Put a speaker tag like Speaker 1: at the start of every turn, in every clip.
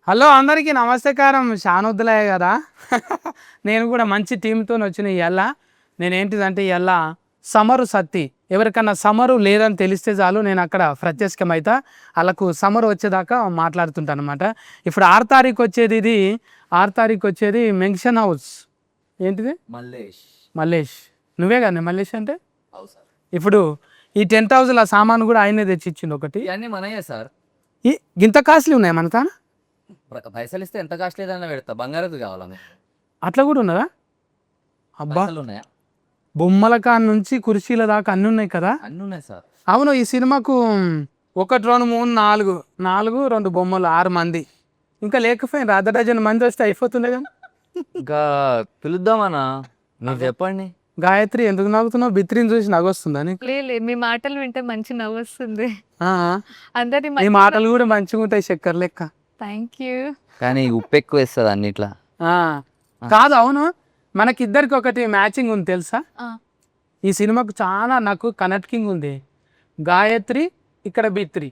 Speaker 1: Hello అందరికీ నమస్కారం. షానొద్దులయ్య కదా. నేను కూడా మంచి టీంతో వచ్చిన ఇవాళ. నేనేంటిదంటే ఇవాళ సమరు సత్తి ఎవరికన్నా సమరు లేదని తెలిస్తే చాలు నేను అక్కడ ప్రత్యక్షమైతా. వాళ్ళకు సమరు వచ్చేదాకా మాట్లాడుతుంటాను అనమాట. ఇప్పుడు 6 తారీఖు వచ్చేది, ఇది 6 తారీఖు వచ్చేది మెన్షన్ హౌస్. ఏంటిది? మల్లేష్. నువ్వే కానీ మల్లేష్ అంటే. ఇప్పుడు ఈ 10,000 సామాను కూడా ఆయనే తెచ్చిచ్చిండు ఒకటి.
Speaker 2: ఇవన్నీ మనయే సార్.
Speaker 1: ఈ ఇంత కాస్ట్లీ ఉన్నాయి మన తాన.
Speaker 2: పైసలు ఇస్తే ఎంత కాస్ట్ లేదన్నా పెడతా. బంగారది కావాలా మీకు?
Speaker 1: అట్లా కూడా ఉన్నదా? అబ్బా,
Speaker 2: పైసలు ఉన్నాయా?
Speaker 1: బొమ్మల కాడ నుంచి కుర్చీల దాకా అన్ని ఉన్నాయి కదా.
Speaker 2: అన్నీ ఉన్నాయి సార్.
Speaker 1: అవును, ఈ సినిమాకు 1 2 3 4 2 బొమ్మలు 6 మంది ఇంకా లేకపోయినా అర్ధ డజన్ మంది వస్తే అయిపోతుండే కదా.
Speaker 2: ఇంకా పిలుద్దామన్నా, మీరు చెప్పండి.
Speaker 1: గాయత్రి ఎందుకు నవ్వుతున్నావు? బిత్రిని చూసి నవ్వొస్తుందా నీకు?
Speaker 3: లే మీ మాటలు వింటే మంచి నవ్వు వస్తుంది.
Speaker 1: ఆ,
Speaker 3: అందరి
Speaker 1: ఈ మాటలు కూడా మంచిగా ఉంటాయి చక్కెర లెక్క.
Speaker 3: Thank you.
Speaker 2: కానీ ఉప్పు ఎక్కువ వేస్తుంది అన్నిట్లా.
Speaker 1: ఆ, కాదు, అవును, మనకిద్దరికి ఒకటి మ్యాచింగ్ ఉంది తెలుసా. ఈ సినిమాకు చాలా నాకు కనెక్టింగ్ ఉంది. గాయత్రి ఇక్కడ బిత్రి.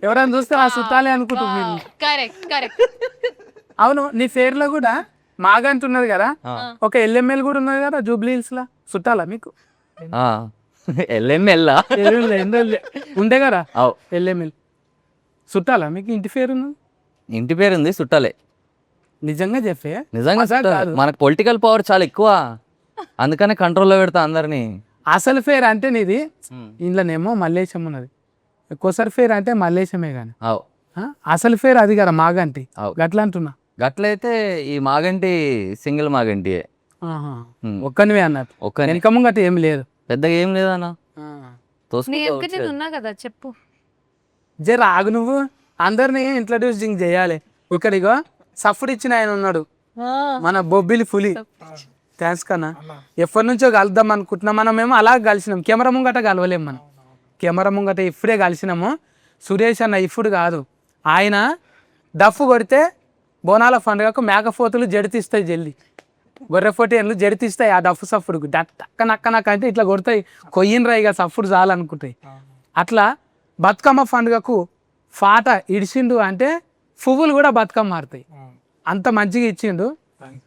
Speaker 1: ఎవరైనా చూస్తే ఆ సుట్టాలే అనుకుంటున్నారు.
Speaker 3: కరెక్ట్.
Speaker 1: అవును, నీ పేరులో కూడా మాగంట ఉన్నది కదా, ఒక ఎల్ఎంఎల్ కూడా ఉన్నది కదా జూబ్లీ హిల్స్ లా. చుట్టాలా మీకు?
Speaker 2: ఎల్ఎంఎల్లా
Speaker 1: ఉండే కదా ఎల్ఎంఎల్. చుట్టాలా మీకు? ఇంటి పేరు ఉన్నది.
Speaker 2: ఇంటి పేరు ఉంది, చుట్టాలే.
Speaker 1: నిజంగా చెప్పే?
Speaker 2: నిజంగా చుట్టాలే. మనకు పొలిటికల్ పవర్ చాలా ఎక్కువ, అందుకనే కంట్రోల్లో పెడతా అందరినీ.
Speaker 1: అసలు పేరు అంటే నీది ఇంట్లోనేమో మల్లేశం ఉన్నది, కొసరి పేరు అంటే మల్లేశమే కానీ అసలు పేరు అది కదా మాగంటి. గట్లా అంటున్నా.
Speaker 2: గట్లయితే ఈ మాగంటి సింగిల్ మాగంటి
Speaker 1: ఒక్కనివే అన్నట్టు. వెనక ముంగట ఏం లేదు,
Speaker 2: పెద్దగా ఏం లేదన్నా.
Speaker 3: ఉన్నా కదా, చెప్పు.
Speaker 1: జర ఆగు, నువ్వు అందరినీ ఇంట్రడ్యూసింగ్ చేయాలి. ఇక్కడిగో సఫ్డ్ ఇచ్చిన ఆయన ఉన్నాడు, మన బొబ్బిలి పులి. థ్యాంక్స్ కన్నా. ఎప్పటి నుంచో కలుద్దాం అనుకుంటున్నాం. మనమేమో అలా కలిసినాం, కెమెరా ముంగట కలవలేము. మనం కెమెరా ముంగట ఇప్పుడే కలిసినాము. సురేష్ అన్న ఇప్పుడు కాదు, ఆయన డఫ్ కొడితే బోనాల పండుగకు మేకపోతులు జడితిస్తాయి, జల్లి గొర్రెపోటీలు జడితిస్తాయి. ఆ డఫ్ సఫ్ఫుడుకు నక్క అంటే ఇట్లా కొడతాయి. కొయ్యినరా ఇక సఫ్ఫుడు చాలనుకుంటాయి. అట్లా బతుకమ్మ పండుగకు పాట ఇడిచిండు అంటే పువ్వులు కూడా బతుకమ్మ మారుతాయి. అంత మంచిగా ఇచ్చిండు.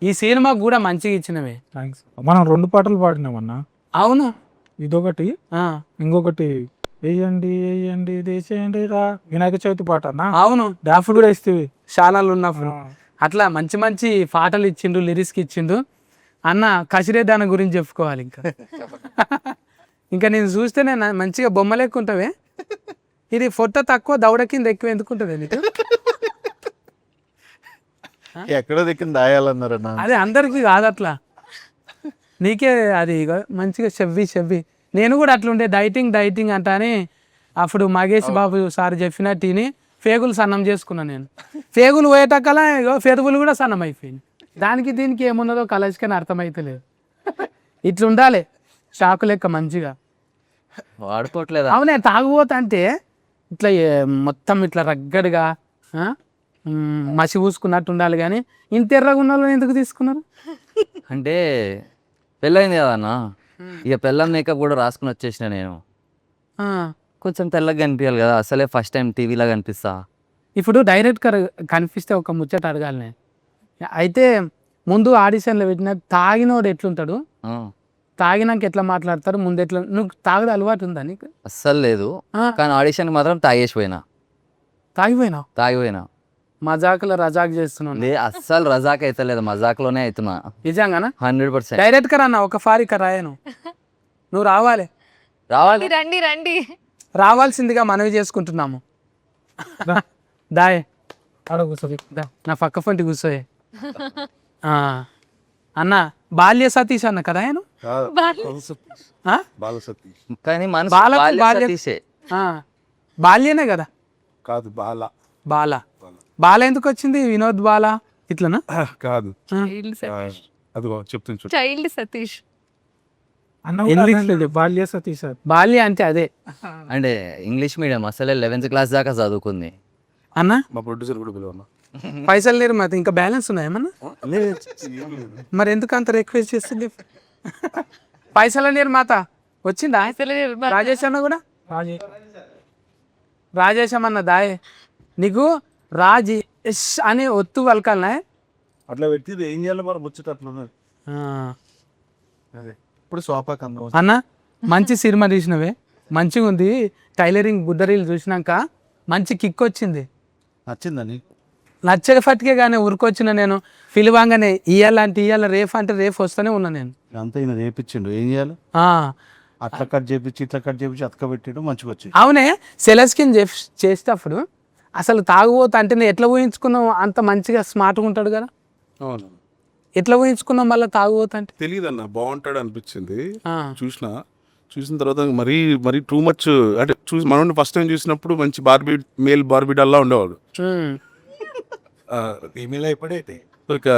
Speaker 1: ఈ సినిమాకు కూడా మంచిగా ఇచ్చినవే.
Speaker 4: మనం 2 పాటలు పాడినామన్నా.
Speaker 1: అవును,
Speaker 4: ఇదొకటి, ఇంకొకటి వేయండి వేయండి దేశండి రా వినాయక చవితి పాట అన్న.
Speaker 1: అవును,
Speaker 4: డాన్స్ కూడా ఇస్తేవి
Speaker 1: శాలాలు ఉన్నప్పుడు. అట్లా మంచి మంచి పాటలు ఇచ్చిండు, లిరిక్స్కి ఇచ్చిండు. అన్న కసిరే దాని గురించి చెప్పుకోవాలి. ఇంకా నేను చూస్తేనే మంచిగా బొమ్మలు ఎక్కువ ఉంటావే. ఇది ఫోటో తక్కువ దౌడ కింద ఎక్కువ ఎందుకుంటుంది నీకు?
Speaker 4: ఎక్కడో దిక్కిన దాయాలన్నారన్న.
Speaker 1: అదే అందరికి కాదు అట్లా, నీకే అది మంచిగా చెవ్వి. నేను కూడా అట్లుండే డైటింగ్ అంట అని అప్పుడు మగేష్ బాబు సార్ చెప్పినట్టు తిని పేగులు సన్నం చేసుకున్నాను. నేను పేగులు పోయేటక్కలా పెరుగులు కూడా సన్నం అయిపోయింది. దానికి దీనికి ఏమున్నదో కలర్స్కని అర్థమైతలేదు. ఇట్లా ఉండాలి షాకు లెక్క మంచిగా
Speaker 2: వాడుకోవట్లేదు.
Speaker 1: అవునే, తాగుబోతా అంటే ఇట్లా మొత్తం ఇట్లా రగ్గడిగా మసి పూసుకున్నట్టు ఉండాలి. కానీ ఇంత ఎర్రగా ఉన్న వాళ్ళని ఎందుకు తీసుకున్నారు?
Speaker 2: అంటే పెళ్ళైంది కదా అన్న, ఇక పెళ్ళం మేకప్ కూడా రాసుకుని వచ్చేసిన నేను. కొంచెం తెల్లగా కనిపించాలి కదా, అసలే ఫస్ట్ టైం టీవీలో కనిపిస్తా.
Speaker 1: ఇప్పుడు డైరెక్ట్గా కనిపిస్తే ఒక ముచ్చట అడగాలి నేను. అయితే ముందు ఆడిషన్లో పెట్టిన తాగినోడు ఎట్లుంటాడు, తాగినాక ఎట్లా మాట్లాడతారు, ముందు ఎట్లా? నువ్వు తాగడం అలవాటు ఉందా నీకు?
Speaker 2: అస్సలు లేదు, కానీ ఆడిషన్కి మాత్రం తాగేసిపోయినా.
Speaker 1: తాగిపోయినా మజాకులో రజాక్ చేస్తున్నాను.
Speaker 2: అస్సలు రజాక్ అయితే లేదు, మజాక్లోనే అవుతున్నా.
Speaker 1: నిజంగానా?
Speaker 2: 100%.
Speaker 1: డైరెక్ట్గా రన్నా ఒక ఫారిక రాయను. నువ్వు రావాలి.
Speaker 3: రండి.
Speaker 1: రావాల్సిందిగా మనవి చేసుకుంటున్నాము. దాయ్ నా పక్క పంటి కూర్చోయే. అన్న బాల్య సతీష్ అన్న కదా ఆయన?
Speaker 2: కానీ
Speaker 1: బాల్యనే కదా?
Speaker 4: కాదు,
Speaker 1: బాల ఎందుకు వచ్చింది? వినోద్ బాల ఇట్లనా?
Speaker 4: కాదు, అదిగో చెప్తుంది
Speaker 3: చైల్డ్ సతీష్.
Speaker 4: బాల్య సతీష్.
Speaker 1: బాల్య అంటే అదే
Speaker 2: అంటే ఇంగ్లీష్ మీడియం, అసలే 11th క్లాస్ దాకా చదువుకుంది
Speaker 1: అన్న.
Speaker 4: మా ప్రొడ్యూసర్ కూడా పిలవన్నా.
Speaker 1: పైసలు లేరు మరి, ఇంకా బ్యాలెన్స్ ఉన్నాయేమన్నా? మరి ఎందుకు అంత రిక్వెస్ట్ చేస్తుంది? పైసల నీరు మాత వచ్చిందా? రాజేష్ అన్న కూడా రాజేశం అన్న దాయే నీకు రాజీ ఎస్ అని ఒత్తు పలకాలనా?
Speaker 5: అట్లా పెట్టి ఏం చేయాలి మరి ముచ్చట అట్లా ఉన్నది. అదే ఇప్పుడు సోఫాకి అందం
Speaker 1: అన్న మంచి సినిమా తీసినవే, మంచిగా ఉంది. టైలరింగ్ బుద్ధరీలు చూసినాక మంచి కిక్ వచ్చింది.
Speaker 5: నచ్చిందని
Speaker 1: నచ్చక ఫట్కే కానీ ఉరికొచ్చిన నేను పిలువంగానే ఇయ్యాలంటే ఇయ్యాల, రేపు అంటే రేపు వస్తూనే ఉన్నా నేను.
Speaker 5: అంతా ఈయన చేపించిండు, ఏం చేయాలి?
Speaker 1: ఆ,
Speaker 5: అట్లా కట్ చేపించి ఇట్లా కట్ చేపించి అతక పెట్టాడు, మంచిగా వచ్చి.
Speaker 1: అవునే సెలస్కిన్ చేసేటప్పుడు అసలు తాగుబోతా అంటే నేను ఎట్లా ఊహించుకున్నావు? అంత మంచిగా స్మార్ట్గా ఉంటాడు కదా,
Speaker 6: అవును
Speaker 1: ఎట్లా ఊహించుకున్నావు మళ్ళీ తాగుబోతా అంటే?
Speaker 6: తెలియదు అన్న, బాగుంటాడు అనిపించింది.
Speaker 1: ఆ,
Speaker 6: చూసిన తర్వాత మరీ మరీ టూ మచ్ అంటే చూసి మనం ఫస్ట్ టైం చూసినప్పుడు మంచి మేల్ బార్బీ డల్లా ఉండేవాడు.
Speaker 1: ఉమ్.
Speaker 5: ఈమెయిల్ అయిపోయి
Speaker 6: ఇక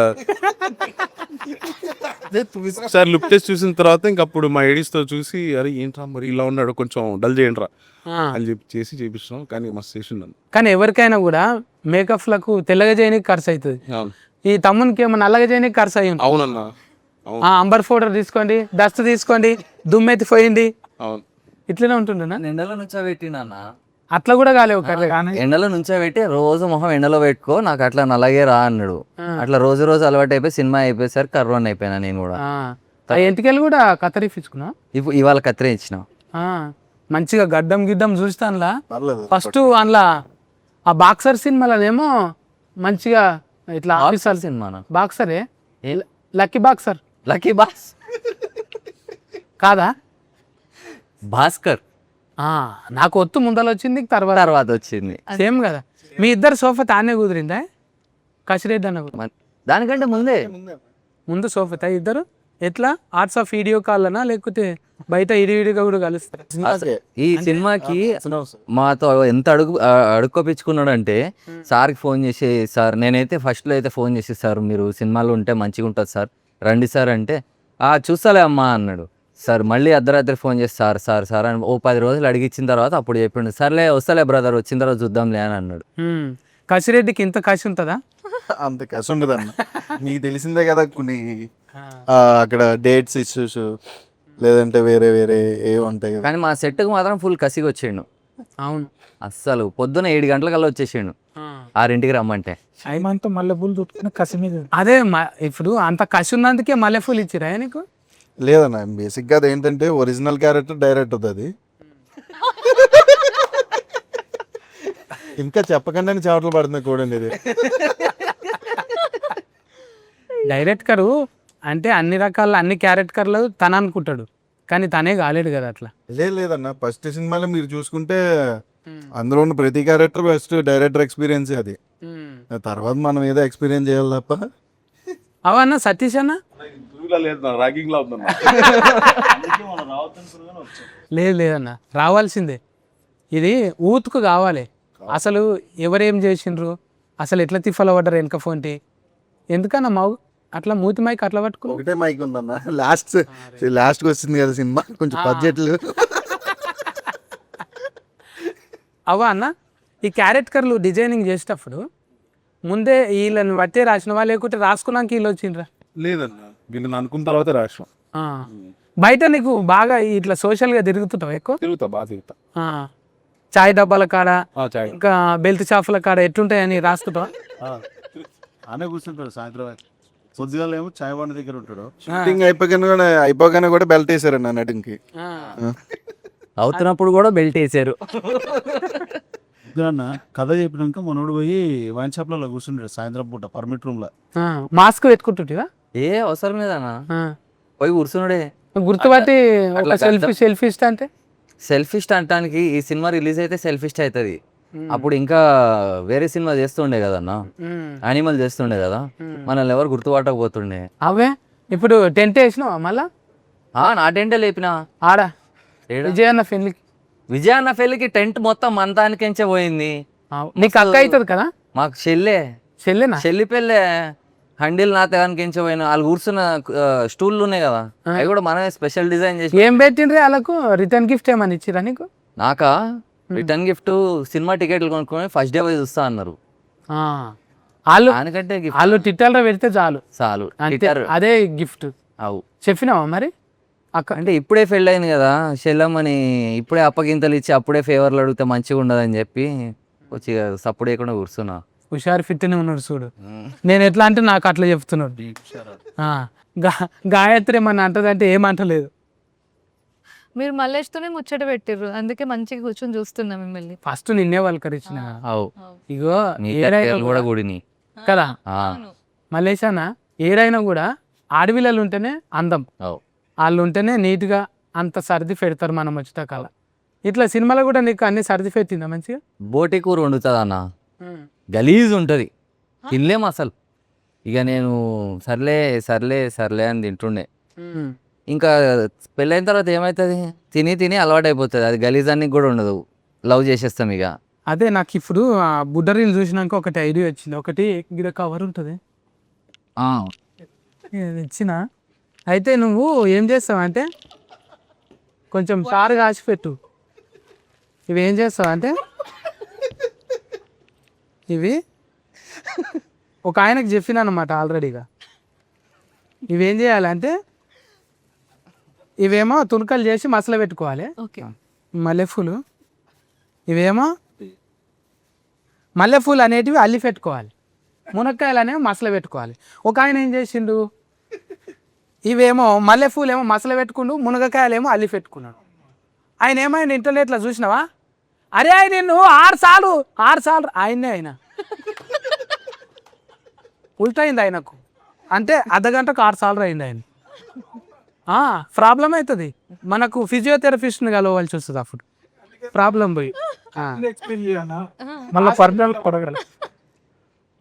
Speaker 6: సార్ లుక్ టెస్ట్ చూసిన తర్వాత ఇంకప్పుడు మా ఎడిస్తో చూసి అరే ఏంట్రా మరి ఇలా ఉన్నాడు, కొంచెం డల్ చేయండి రా
Speaker 1: ఆ.
Speaker 6: అని చెప్పి చేపిస్తున్నాం. కానీ మస్తు చేసిండు.
Speaker 1: కానీ ఎవరికైనా కూడా మేకప్లకు తెల్లగా చేయడానికి ఖర్చు అవుతుంది.
Speaker 6: అవును
Speaker 1: ఈ తమ్మునికి ఏమో నల్లగా చేయడానికి ఖర్చు అయ్యి ఉంటుంది.
Speaker 6: అవునన్నా అవును
Speaker 1: అంబర్ పౌడర్ తీసుకోండి, డస్ట్ తీసుకోండి, దుమ్మెత్తి పోయింది,
Speaker 6: అవును
Speaker 1: ఇట్లనే ఉంటుండేనా?
Speaker 2: ఎండలో నుంచో పెట్టినా
Speaker 1: అట్లా కూడా కాలేవు కర్రే.
Speaker 2: ఎండలో నుంచో పెట్టి రోజు మొహం ఎండలో పెట్టుకో, నాకు అట్లా నల్లగే రా అన్నాడు. అట్లా రోజు రోజు అలవాటు అయిపోయి సినిమా అయిపోయేసరికి కర్రోన్ అయిపోయినా నేను కూడా.
Speaker 1: ఇంటికెళ్ళి కూడా కత్తిరిపించుకున్నా.
Speaker 2: ఇవాళ కత్తిరే ఇచ్చిన.
Speaker 1: మంచిగా గడ్డం గిడ్డం చూస్తానులా.
Speaker 5: పర్లేదు.
Speaker 1: ఫస్ట్ అందులో ఆ బాక్సర్ సినిమాలోనేమో మంచిగా ఇట్లా ఆఫీసర్
Speaker 2: సినిమా
Speaker 1: బాక్సరే, లక్కీ బాక్సర్.
Speaker 2: లక్కీ బాస్
Speaker 1: కాదా?
Speaker 2: భాస్కర్
Speaker 1: నాకు ఒత్తు ముందర వచ్చింది, తర్వాత
Speaker 2: తర్వాత వచ్చింది.
Speaker 1: సేమ్ కదా. మీ ఇద్దరు సోఫా తానే కుదిరిందా? కసిరెడ్డి అన్న కూడా
Speaker 2: దానికంటే ముందే
Speaker 1: ముందు సోఫా తా ఇద్దరు ఎట్లా ఆర్ట్స్ ఆఫ్ వీడియో కాల్నా లేకపోతే బయట ఇడివిడిగా కూడా కలుస్తారు?
Speaker 2: ఈ సినిమాకి మాతో ఎంత అడుక్కోపించుకున్నాడు అంటే సార్కి ఫోన్ చేసి, సార్ నేనైతే ఫస్ట్లో అయితే ఫోన్ చేసి, సార్ మీరు సినిమాలో ఉంటే మంచిగా ఉంటుంది సార్, రండి సార్ అంటే చూస్తాలే అమ్మా అన్నాడు. సార్ మళ్ళీ అర్ధరాత్రి ఫోన్ చేసి సార్ సార్ సార్ అని 10 రోజులు అడిగిచ్చిన తర్వాత అప్పుడు చెప్పిండు, సర్లే వస్తలే బ్రదర్, వచ్చిన తర్వాత చూద్దాంలే అని అన్నాడు.
Speaker 1: కసిరెడ్డికి ఇంత కసి ఉంటుందా?
Speaker 5: అంత కసి ఉండదు అన్న. నీకు తెలిసిందే కదా కొన్ని అక్కడ డేట్స్ ఇష్యూస్ లేదంటే వేరే వేరే ఏ ఉంటాయి కదా.
Speaker 2: కానీ మా సెట్కి మాత్రం ఫుల్ కసిగా వచ్చిండు.
Speaker 1: అవును,
Speaker 2: అస్సలు పొద్దున 7 గంటలకల్లా వచ్చేసిండు 6ంటికి రమ్మంటే.
Speaker 4: ఐమంతా మల్లె పూలు చుట్టుకుని కసి మీద.
Speaker 1: అదే ఇప్పుడు అంత కసి ఉన్నందుకే మల్లెపూలు ఇచ్చిరా నీకు?
Speaker 5: లేదన్న, బేసిక్గా అది ఏంటంటే ఒరిజినల్ క్యారెక్టర్ డైరెక్ట్ అవుతుంది. ఇంకా చెప్పకుండానే చెమటలు పడుతుంది కూడా. ఇది
Speaker 1: డైరెక్టరు అంటే అన్ని రకాల అన్ని క్యారెక్టర్లు తన అనుకుంటాడు, కానీ తనే కాలేడు కదా అట్లా.
Speaker 5: లేదన్న, ఫస్ట్ సినిమాలో మీరు చూసుకుంటే అందులో ఉన్న ప్రతి క్యారెక్టర్ ఫస్ట్ డైరెక్టర్ ఎక్స్పీరియన్స్ అది. తర్వాత మనం ఏదో ఎక్స్పీరియన్స్ చేయాలి తప్ప.
Speaker 1: అవన్న సతీష్ అన్న
Speaker 6: ర్యాగింగ్ లా ఉందన్న.
Speaker 1: లేదన్న, రావాల్సిందే. ఇది ఊతుకు కావాలి. అసలు ఎవరేం చేసిండ్రు, అసలు ఎట్లా తిఫలపడ్డారు వెనక ఫోన్టి, ఎందుకన్నా మావు అట్లా మూతి మైక్ అట్లా పట్టుకుని.
Speaker 5: ఒకటే మైక్ ఉందన్న, లాస్ట్కి వచ్చింది కదా సినిమా, కొంచెం బడ్జెట్లు.
Speaker 1: అవా అన్న, ఈ క్యారెక్టర్లు డిజైనింగ్ చేసేటప్పుడు ముందే వీళ్ళని బట్టే రాసినవా లేకుంటే రాసుకున్నాక వీళ్ళు వచ్చిండ్రా?
Speaker 6: లేదన్న, వీళ్ళని అనుకున్న తర్వాత రాసినాం.
Speaker 1: బయట నీకు బాగా ఇట్లా సోషల్గా తిరుగుతుంటావు ఎక్కువ?
Speaker 6: బాగా తిరుగుతా.
Speaker 1: చాయ్ డబ్బాల కాడ
Speaker 6: చాయ్
Speaker 1: ఇంకా బెల్ట్ షాపుల కాడ ఎట్లుంటాయని రాస్తుంటావా?
Speaker 5: అనే కూర్చుంటాడు సాయంత్రం పొద్దుగా ఏమో చాయ్ బండి దగ్గర ఉంటాడు. షూటింగ్ అయిపోగానే కూడా బెల్ట్ వేసారండి నటింగ్కి.
Speaker 2: అవుతున్నప్పుడు కూడా బెల్ట్ వేసారు.
Speaker 5: అన్న కథ చెప్పినాక మనోడు పోయి వైన్ షాప్ లో కూర్చుంటాడు సాయంత్రం పూట పర్మిట్ రూమ్ లో.
Speaker 1: మాస్క్ పెట్టుకుంటుంటివా?
Speaker 2: ఏ అవసరం లేదన్నా, పోయి కూర్చున్నాడే.
Speaker 1: గుర్తుపట్టి ఒక సెల్ఫీ ఇస్తా అంటే
Speaker 2: సెల్ఫిస్ట్ అంటానికి ఈ సినిమా రిలీజ్ అయితే సెల్ఫిస్ట్ అవుతుంది. అప్పుడు ఇంకా వేరే సినిమా చేస్తుండే కదన్నా, యానిమల్ చేస్తుండే కదా, మనల్ని ఎవరు గుర్తుపట్టకపోతుండే.
Speaker 1: అవే ఇప్పుడు టెంట్ వేసినావా మళ్ళా?
Speaker 2: నా టెంటే లేపినా
Speaker 1: ఆడ విజయన్న పెళ్లికి.
Speaker 2: విజయన్న పెళ్లికి టెంట్ మొత్తం మంతానికించే పోయింది.
Speaker 1: నీకు అక్క అవుతుంది కదా?
Speaker 2: మాకు చెల్లెనా, చెల్లి పెళ్ళే. హండిల్ నా తెగానికించే పోయిన వాళ్ళు కూర్చున్న స్టూళ్ళు ఉన్నాయి కదా, అవి కూడా మనమే స్పెషల్ డిజైన్ చేసి.
Speaker 1: ఏం పెట్టిండ్రే వాళ్ళకు రిటర్న్ గిఫ్ట్ ఏమని ఇచ్చిరా నీకు?
Speaker 2: నాకా రిటర్న్ గిఫ్ట్ సినిమా టికెట్లు కొనుక్కొని ఫస్ట్ డే పోయి చూస్తా అన్నారు.
Speaker 1: వాళ్ళు
Speaker 2: దానికంటే
Speaker 1: వాళ్ళు ట్విట్టర్లో పెడితే చాలు
Speaker 2: చాలు,
Speaker 1: అదే గిఫ్ట్.
Speaker 2: అవు
Speaker 1: చెప్పినావా మరి అక్క?
Speaker 2: అంటే ఇప్పుడే పెళ్ళి అయింది కదా చెల్లమ్మని, ఇప్పుడే అప్పగింతలు ఇచ్చి అప్పుడే ఫేవర్లు అడిగితే మంచిగా ఉండదని చెప్పి వచ్చి సపోర్ట్ చేయకుండా కూర్చున్నా.
Speaker 1: హుషారు ఫిట్నే ఉన్నాడు చూడు. నేను ఎట్లా అంటే నాకు అట్లా చెప్తున్నాడు. ఆ, గాయత్రి మన అంటదంటే ఏమంటలేదు.
Speaker 3: మీరు మల్లేష్తోనే ముచ్చట పెట్టిర్రు, అందుకే మంచిగా కూర్చొని చూస్తున్నా మిమ్మల్ని.
Speaker 1: ఫస్ట్ నిన్నే పలకరించిన
Speaker 2: అవు
Speaker 1: ఇగో
Speaker 2: నీ
Speaker 1: ఏడైనా
Speaker 2: కూడా
Speaker 1: కూడా
Speaker 2: కూడిని
Speaker 1: కదా
Speaker 2: ఆ,
Speaker 1: మల్లేశానా, ఏడైనా కూడా ఆడపిల్లలు ఉంటేనే అందం,
Speaker 2: అవు
Speaker 1: వాళ్ళు ఉంటేనే నీట్గా అంత సర్ది పెడతారు మనం వచ్చేటకాల. ఇట్లా సినిమాలో కూడా నీకు అన్ని సర్ది పెట్టిందా మంచిగా?
Speaker 2: బోటి కూర వండుతుంది అన్న, గలీజ్ ఉంటుంది, తినలేం అసలు. ఇక నేను సర్లే సర్లే సర్లే అని తింటుండే. ఇంకా పెళ్ళైన తర్వాత ఏమవుతుంది, తిని తిని అలవాటు అయిపోతుంది, అది గలీజానికి కూడా ఉండదు, లవ్ చేసేస్తాం ఇక.
Speaker 1: అదే నాకు ఇప్పుడు ఆ బుడ్డరీలు చూసినాక ఒకటి ఐడియా వచ్చింది. ఒకటి గిడ కవర్ ఉంటుంది ఇచ్చిన, అయితే నువ్వు ఏం చేస్తావు అంటే కొంచెం సారు కాసి పెట్టు. ఇవి ఏం చేస్తావు అంటే ఇవి ఒక ఆయనకు చెప్పిన అనమాట ఆల్రెడీగా. ఇవేం చేయాలంటే ఇవేమో తునకలు చేసి మసలు పెట్టుకోవాలి.
Speaker 3: ఓకే,
Speaker 1: మల్లెపూలు ఇవేమో మల్లెపూలు అనేటివి అల్లి పెట్టుకోవాలి, మునక్కాయలు అనేవి మసలు పెట్టుకోవాలి. ఒక ఆయన ఏం చేసిండు, ఇవేమో మల్లెపూలు ఏమో మసలు పెట్టుకుండు, మునగకాయలు ఏమో అల్లి పెట్టుకున్నాడు. ఆయన ఏమైనా ఇంటర్నెట్లో చూసినావా, అరే ఆయన నిన్ను 6 సార్లు ఆయన్నే ఆయన ఉల్టైంది ఆయనకు, అంటే అర్ధగంటకు 6 సార్లు అయింది ఆయన. ప్రాబ్లం అవుతుంది మనకు, ఫిజియోథెరపిస్ట్ని కలవాల్సి వస్తుంది అప్పుడు ప్రాబ్లం పోయి.
Speaker 4: మళ్ళీ పర్మనెంట్ కొడగల.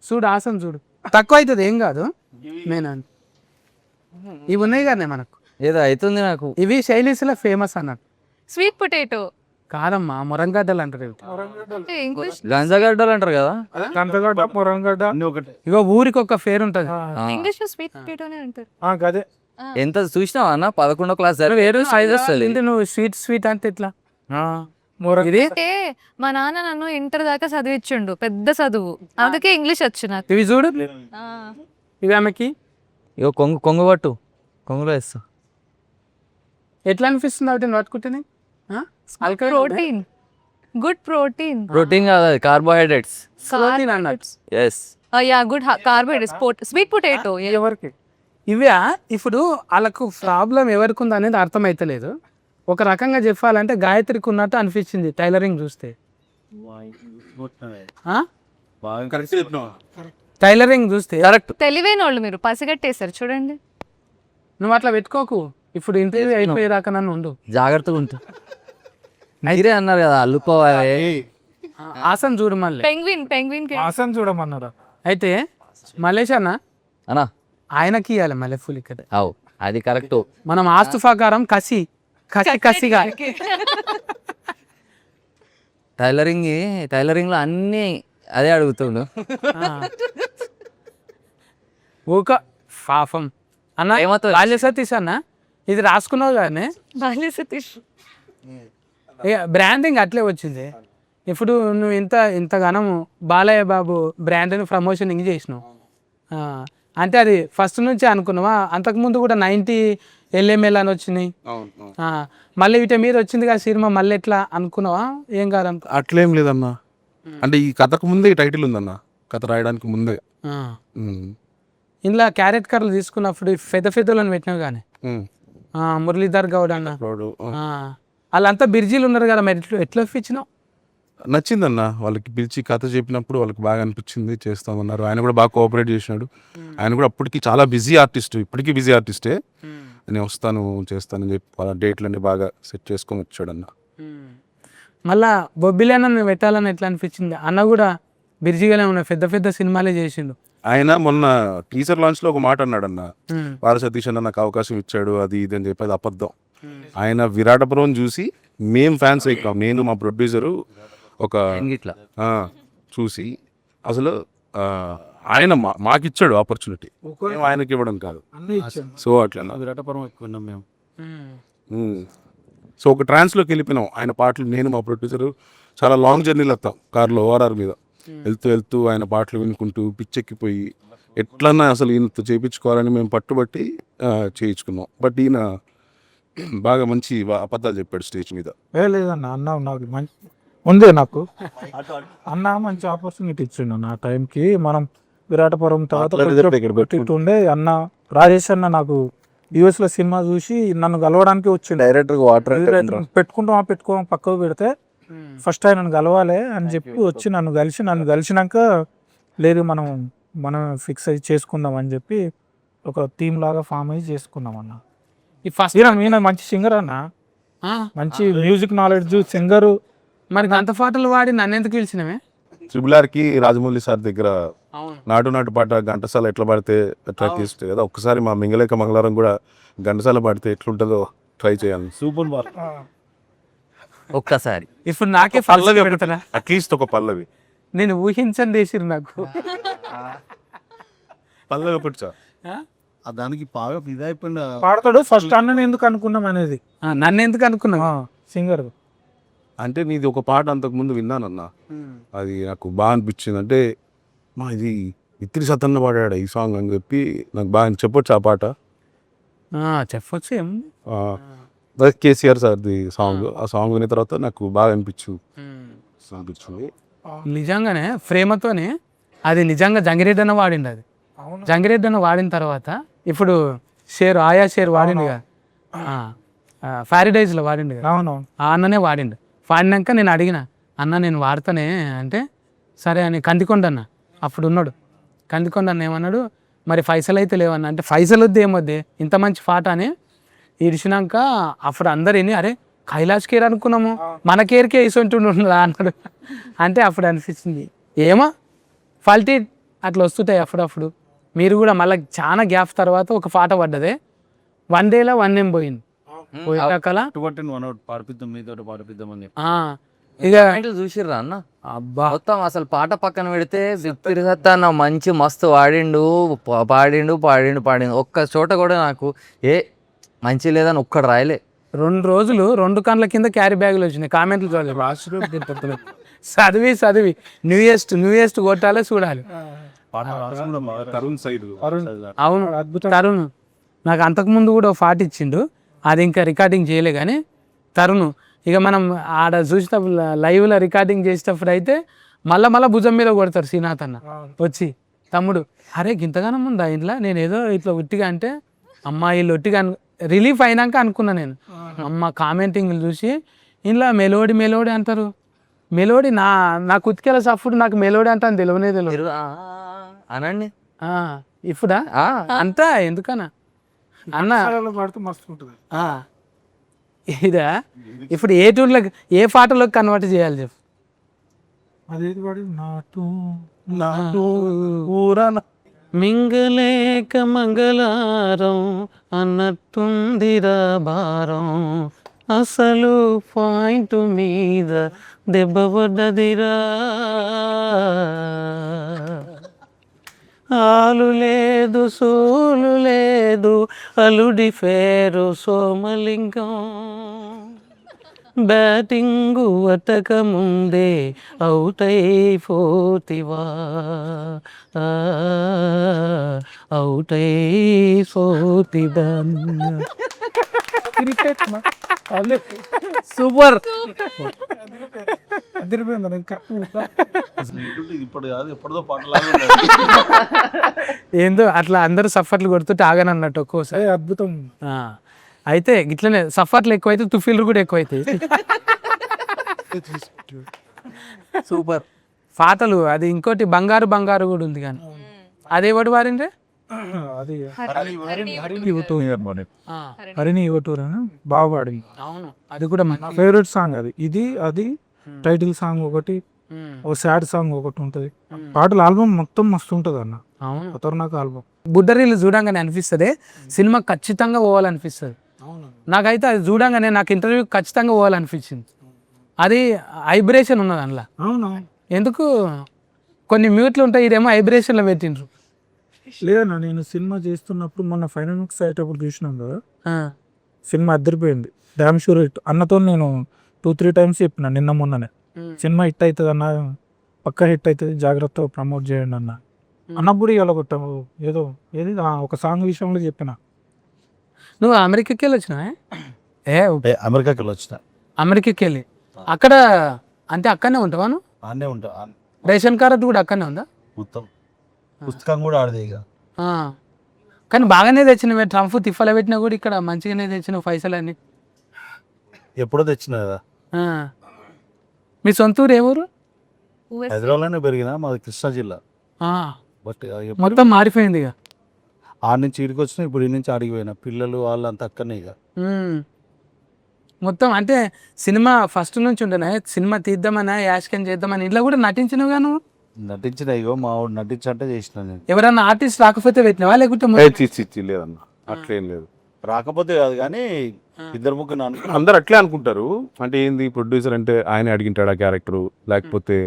Speaker 1: చూడు ఆసన్ చూడు, తక్కువ అవుతుంది ఏం కాదు. నేను ఇవి ఉన్నాయి కానీ మనకు
Speaker 2: ఏదో అవుతుంది నాకు.
Speaker 1: ఇవి శైలీస్లో ఫేమస్ అన్నట్టు.
Speaker 3: స్వీట్ పొటాటో
Speaker 1: కాదమ్మా, మురంగడ్డలు అంటారు ఇవి.
Speaker 3: ఇంగ్లీష్,
Speaker 2: గంజగడ్డలు అంటారు కదా.
Speaker 4: కందగడ్డ మురంగడ్డ
Speaker 1: ఇగో ఊరికి ఒక పేరు ఉంటుంది.
Speaker 3: ఇంగ్లీష్ లో స్వీట్ పొటాటోనే అంటారు.
Speaker 4: గదే.
Speaker 2: ఎంత చూసినావా అన్న, 11వ క్లాస్
Speaker 1: వేరు సైజ్
Speaker 2: వస్తుంది.
Speaker 1: వస్తుంది నువ్వు స్వీట్ అంటే ఇట్లా
Speaker 4: మురంగ
Speaker 1: ఇది.
Speaker 3: అంటే మా నాన్న నన్ను ఇంటర్ దాకా చదివించుండు, పెద్ద చదువు, అందుకే ఇంగ్లీష్ వచ్చు నాకు.
Speaker 1: ఇవి చూడు,
Speaker 3: ఆ,
Speaker 1: ఇవి ఆమెకి
Speaker 2: ఇగో కొంగు పట్టు, కొంగులో వేస్తా.
Speaker 1: ఎట్లా అనిపిస్తుంది అవి పట్టుకుంటేనే?
Speaker 3: Protein, good protein.
Speaker 2: ప్రోటీన్ కాదు, కార్బోహైడ్రేట్స్.
Speaker 1: ప్రోటీన్ అన్నట్టు.
Speaker 2: Yes,
Speaker 3: ya, good carbohydrates, sweet potato.
Speaker 1: ఎవరికి ఇవే ఇప్పుడు వాళ్ళకు ప్రాబ్లం ఎవరికి ఉంది అనేది అర్థమైతలేదు. ఒక రకంగా చెప్పాలంటే గాయత్రికి ఉన్నట్టు అనిపించింది టైలరింగ్ చూస్తే. టైలరింగ్ చూస్తే
Speaker 2: కరెక్ట్.
Speaker 3: తెలివైన వాళ్ళు మీరు, పసిగట్టేశారు చూడండి.
Speaker 1: నువ్వు అట్లా పెట్టుకోకు, ఇప్పుడు ఇంటర్వ్యూ అయిపోయేదాకా నన్ను ఉండు,
Speaker 2: జాగ్రత్తగా ఉంటా. మీరే అన్నారు కదా అల్లుకోవాలి.
Speaker 1: ఆసన్ చూడు మళ్ళీ.
Speaker 3: పెంగ్విన్
Speaker 4: ఆసన్ చూడమన్నారా?
Speaker 1: అయితే మలేష్ అన్న
Speaker 2: అన్నా
Speaker 1: ఆయనకి ఇవ్వాలి మళ్ళీ ఫుల్ ఇక్కడ.
Speaker 2: అవు అది కరెక్ట్.
Speaker 1: మనం ఆస్తు ప్రకారం కసిగా
Speaker 2: టైలరింగ్ లో అన్ని అదే అడుగుతుండు.
Speaker 1: ఊక పాపం అన్న.
Speaker 2: ఏమవుతుంది?
Speaker 1: బాల్య సతీష్ అన్న ఇది రాసుకున్నావు కానీ
Speaker 3: బాల్య సతీష్.
Speaker 1: బ్రాండింగ్ అట్లే వచ్చింది. ఇప్పుడు నువ్వు ఇంతగానము బాలయ్య బాబు బ్రాండ్ని ప్రమోషనింగ్ చేసినావు, అంటే అది ఫస్ట్ నుంచి అనుకున్నావా? అంతకుముందు కూడా 90 LML అని వచ్చినాయి, మళ్ళీ వీటి మీద వచ్చింది కదా సినిమా, మళ్ళీ ఎట్లా అనుకున్నావా? ఏం కాదనుకో.
Speaker 6: అట్లేం లేదన్నా, అంటే ఈ కథకు ముందే ఈ టైటిల్ ఉందన్న, కథ రాయడానికి ముందే.
Speaker 1: ఇంట్లో క్యారెట్ కర్రలు తీసుకున్నప్పుడు పెద్దలను పెట్టినావు కానీ మురళీధర్ గౌడ్ అన్న వాళ్ళంతా బిర్జీలు ఉన్నారు కదా, మరి ఎట్లా ఇచ్చినావు?
Speaker 6: నచ్చిందన్న, వాళ్ళకి పిలిచి కథ చెప్పినప్పుడు వాళ్ళకి బాగా అనిపించింది, చేస్తామన్నారు. ఆయన కూడా బాగా కోఆపరేట్ చేసినాడు. ఆయన కూడా అప్పటికి చాలా బిజీ ఆర్టిస్ట్, ఇప్పటికీ బిజీ ఆర్టిస్టే. నేను వస్తాను చేస్తానని చెప్పి వాళ్ళ డేట్లన్నీ బాగా సెట్ చేసుకొని వచ్చాడు అన్న.
Speaker 1: మళ్ళా బొబ్బిలి అన్న పెట్టాలని ఎట్లా అనిపించింది? అన్న కూడా బిర్జీగానే ఉన్నాయి, పెద్ద సినిమాలే చేసిండు.
Speaker 6: ఆయన మొన్న టీజర్ లాంచ్ లో ఒక మాట అన్నాడు అన్న, వార సతీష్ అన్న నాకు అవకాశం ఇచ్చాడు అది ఇది అని చెప్పి, అది అబద్ధం. ఆయన విరాటపురం చూసి మేం ఫ్యాన్స్ అయ్యాం, నేను మా ప్రొడ్యూసరు ఒక
Speaker 2: ఇట్లా
Speaker 6: చూసి అసలు ఆయన మాకిచ్చాడు ఆపర్చునిటీ, మేము ఆయనకి ఇవ్వడం కాదు. సో అట్లా
Speaker 5: విరాటపురం ఎక్కువ ఉన్నాం మేము.
Speaker 6: సో ఒక ట్రాన్స్లోకి వెళ్ళిపోయినాం. ఆయన పాటలు నేను మా ప్రొడ్యూసరు చాలా లాంగ్ జర్నీలు వస్తాం కార్లో ఓఆర్ఆర్ మీద వెళ్తూ ఆయన పాటలు వినుకుంటూ పిచ్చెక్కిపోయి ఎట్లన్నా అసలు ఈయనతో చేయించుకోవాలని మేము పట్టుబట్టి చేయించుకున్నాం. బట్ ఈయన బాగా మంచి అబద్ధాలు చెప్పాడు స్టేజ్ మీద.
Speaker 4: లేదన్న, అన్న నాకు ఉందే నాకు అన్న మంచి ఆపర్చునిటీ ఇచ్చిండు నా టైంకి. మనం విరాటపురం తర్వాత కొంచెం ఉండే అన్న రాజేష్ అన్న నాకు యూఎస్ లో సినిమా చూసి నన్ను కలవడానికి వచ్చిండు.
Speaker 5: డైరెక్టర్ వాటర్
Speaker 4: పెట్టుకోం పక్కకు పెడితే ఫస్ట్ ఆయన నన్ను కలవాలి అని చెప్పి వచ్చి నన్ను కలిసినాక లేదు మనం ఫిక్స్ అయ్యి చేసుకుందాం అని చెప్పి ఒక టీమ్ లాగా ఫామ్ అయ్యి చేసుకున్నాం అన్న.
Speaker 1: ఈ ఫస్ట్
Speaker 4: ఈయన మంచి సింగర్ అన్న, మంచి మ్యూజిక్ నాలెడ్జ్ సింగరు.
Speaker 1: మరి గంత పాటలు వాడి నన్ను ఎందుకు పిలిచినవే?
Speaker 6: త్రిబులార్కి రాజమౌళి సార్ దగ్గర
Speaker 1: అవును.
Speaker 6: నాటు పాట ఘంటసాల ఎట్లా పాడితే ఎట్లా తీస్తే కదా, ఒక్కసారి మా మింగలేక మంగళవారం కూడా ఘంటసాల పాడితే ఎట్లుంటుందో ట్రై చేయాలి. సూపర్ బాల్
Speaker 2: ఒక్కసారి
Speaker 1: ఇప్పుడు నాకే పల్లవి పెడతారా?
Speaker 6: అట్లీస్ట్ ఒక పల్లవి
Speaker 1: నేను ఊహించండి వేసిరు నాకు.
Speaker 6: పల్లవి ఒకటి సార్.
Speaker 5: దానికి బాగా ఇదైపోయింది.
Speaker 4: పాడతాడు ఫస్ట్ అన్నని ఎందుకు అనుకున్నాం అనేది
Speaker 1: నన్ను ఎందుకు అనుకున్నావు?
Speaker 4: సింగర్
Speaker 6: అంటే నీది ఒక పాట అంతకుముందు విన్నానన్న, అది నాకు బాగా అనిపించింది. అంటే మా ఇది ఇత్రి సతన్న పాడాడు ఈ సాంగ్ అని చెప్పి నాకు బాగా చెప్పొచ్చు ఆ పాట.
Speaker 1: చెప్పొచ్చు ఏం.
Speaker 6: కేసీఆర్ సార్ది సాంగ్. ఆ సాంగ్ విన్న తర్వాత నాకు బాగా అనిపించింది.
Speaker 1: నిజంగానే ప్రేమతోనే అది నిజంగా జంగిరెడ్డి అన్న వాడిండు. అది జంగిరెడ్డి అన్న వాడిన తర్వాత ఇప్పుడు ఆయా షేర్ వాడిండు కదా, ప్యారడైజ్లో వాడిండు కదా,
Speaker 4: అవునవును
Speaker 1: ఆ అన్ననే వాడిండు. వాడినాక నేను అడిగిన అన్న నేను వాడతానే అంటే సరే అని కందికొండ అన్న అప్పుడు ఉన్నాడు. కందికొండ అన్న ఏమన్నాడు, మరి పైసలు అయితే లేవన్నా అంటే పైసలు వద్దు ఏమొద్దే ఇంత మంచి పాట అని ఇడిచినాక అప్పుడు అందరు విని అరే కైలాష్ కేర్ అనుకున్నాము మన కేర్కే ఇసొంటుండా అన్నాడు. అంటే అప్పుడు అనిపించింది ఏమో ఫాల్టీ అట్లా వస్తుంటాయి అప్పుడప్పుడు. మీరు కూడా మళ్ళీ చాలా గ్యాప్ తర్వాత ఒక పాట పడ్డదే 1 డేలో 1 ఏం పోయింది పోయాకలా ఇక
Speaker 2: చూసిర్రా అన్న?
Speaker 1: అబ్బా
Speaker 2: మొత్తం అసలు పాట పక్కన పెడితే తిరుగుతా మంచి మస్తు వాడిండు పాడిండు. ఒక్క చోట కూడా నాకు మంచి లేదని ఒక్కడు రాయలే.
Speaker 1: 2 రోజులు 2 కళ్ళ కింద క్యారీ బ్యాగులు వచ్చినాయి. కామెంట్లు చదివి న్యూయెస్ట్ కొట్టాలి చూడాలి.
Speaker 6: తరుణ్ సైడ్
Speaker 1: అవును తరుణ్ నాకు అంతకుముందు కూడా ఒక పాట ఇచ్చిండు, అది ఇంకా రికార్డింగ్ చేయలే కానీ తరుణ్ ఇక మనం ఆడ చూసినప్పుడు లైవ్లో రికార్డింగ్ చేసేటప్పుడు అయితే మళ్ళా భుజం మీద కొడతారు శ్రీనాథ్ అన్న వచ్చి, తమ్ముడు అరే గింతగానం ఉందా ఇంట్లో, నేను ఏదో ఇట్లా ఒట్టిగా అంటే అమ్మ వీళ్ళు ఒట్టిగా రిలీఫ్ అయినాక అనుకున్నా నేను. అమ్మ కామెంటింగ్లు చూసి ఇంట్లో మెలోడీ అంటారు. మెలోడీ నా కుతికేల సఫుడు నాకు మెలోడీ అంటే అని తెలియదు
Speaker 2: అనండి
Speaker 1: ఇప్పుడా అంతా ఎందుకన్నా అన్న
Speaker 4: పాడితే మస్తు ఉంటుంది.
Speaker 1: ఇదా ఇప్పుడు ఏ ట్యూన్లకు ఏ పాటలోకి కన్వర్ట్ చేయాలి చెప్పు.
Speaker 4: అదేది పాడి
Speaker 1: మింగలేక మంగళారం అన్నట్టుందిరా భారం, అసలు పాయింట్ మీద దెబ్బ పడ్డదిరా, ఆలు లేదు సోలు లేదు అలుడి పేరు సోమలింగం, బ్యాటింగు వటక ముందే అవుట్ అయిపోతివా అవుట్ అయిపోతివా. సూపర్ ఏందో అట్లా అందరూ సఫర్లు కొడుతుంటే ఆగనన్నట్టు ఒక్కోసారి.
Speaker 4: అద్భుతం.
Speaker 1: అయితే ఇట్లనే సఫర్లు ఎక్కువైతే తుఫీలు కూడా ఎక్కువైతాయి. సూపర్ పాటలు. అది ఇంకోటి బంగారు కూడా ఉంది కానీ అదే ఒకటి వారిందే
Speaker 4: అది హరిని యువటూర్ అని బాగా పాడింది.
Speaker 1: అవును అది కూడా
Speaker 4: నా ఫేవరెట్ సాంగ్ అది. అది టైటిల్ సాంగ్ ఒకటి, ఓ సాడ్ సాంగ్ ఒకటి ఉంటది. పాటల ఆల్బమ్ మొత్తం మస్తు ఉంటది అన్న.
Speaker 1: అవును
Speaker 4: ఖతర్నాక్ ఆల్బమ్.
Speaker 1: బుడ్డరీలు చూడంగానే అనిపిస్తుంది సినిమా ఖచ్చితంగా పోవాలనిపిస్తుంది. నాకైతే అది చూడంగానే నాకు ఇంటర్వ్యూ ఖచ్చితంగా పోవాలనిపించింది. అది వైబ్రేషన్ ఉన్నది అందులో.
Speaker 4: అవును
Speaker 1: ఎందుకు కొన్ని మ్యూట్లు ఉంటాయి, ఇదేమో వైబ్రేషన్లో పెట్టిండ్రు.
Speaker 4: లేదన్నా నేను సినిమా చేస్తున్నప్పుడు మొన్న ఫైనాన్స్ అయ్యేటప్పుడు చూసినాం కదా, సినిమా అద్దరిపోయింది. డ్యామ్ షూర్ హిట్ అన్నతో నేను 2-3 టైమ్స్ చెప్పిన నిన్న మొన్ననే, సినిమా హిట్ అవుతుంది అన్న, పక్కా హిట్ అవుతుంది, జాగ్రత్తగా ప్రమోట్ చేయండి అన్న. అన్నప్పుడు ఇవాళ కొట్టాము ఏదో ఏది ఒక సాంగ్ విషయంలో చెప్పిన.
Speaker 1: నువ్వు అమెరికాకి వెళ్ళి వచ్చినా?
Speaker 5: అమెరికాకి వచ్చిన
Speaker 1: అమెరికాకి వెళ్ళి అక్కడ అంటే అక్కడనే ఉంటావా నువ్వు?
Speaker 7: ఆడనే ఉంటా
Speaker 1: రేషన్ కార్డు కూడా అక్కడనే ఉందా?
Speaker 7: మొత్తం పుస్తకం కూడా ఆడదే ఇక.
Speaker 1: ఆ. కానీ బాగానే తెచ్చినవే, ట్రంప్ తిప్పలు పెట్టినా కూడా ఇక్కడ మంచిగానే తెచ్చినావు పైసలన్నీ.
Speaker 7: ఎప్పుడో తెచ్చిన కదా.
Speaker 1: ఆ. మీ సొంత ఊరు ఏ ఊరు?
Speaker 7: హైదరాబాద్లోనే పెరిగినా, మాది కృష్ణా జిల్లా.
Speaker 1: ఆ.
Speaker 7: బట్
Speaker 1: మొత్తం మారిపోయింది ఇక.
Speaker 7: ఆడ నుంచి ఈడికి వచ్చిన, ఇప్పుడు ఈ నుంచి ఆడికి పోయినా, పిల్లలు వాళ్ళు అంత అక్కడనే ఇక.
Speaker 1: ఉమ్. మొత్తం అంటే సినిమా ఫస్ట్ నుంచి ఉండేనా, సినిమా తీద్దామనా యాష్కన్ చేద్దామని ఇంట్లో కూడా నటించినవుగా నువ్వు?
Speaker 7: నటించిన ఇగో మా వాడు నటించంటే చేసిన నేను.
Speaker 1: ఎవరన్నా ఆర్టిస్ట్ రాకపోతే పెట్టినావా లేకుంటే
Speaker 6: లేదన్న అట్లేం లేదు.
Speaker 7: రాకపోతే కాదు కానీ ఇద్దరు ముగ్గురు అనుకున్నా.
Speaker 6: అందరు అట్లే అనుకుంటారు. అంటే ఏంది ప్రొడ్యూసర్ అంటే ఆయన అడిగింటాడు ఆ క్యారెక్టర్, లేకపోతే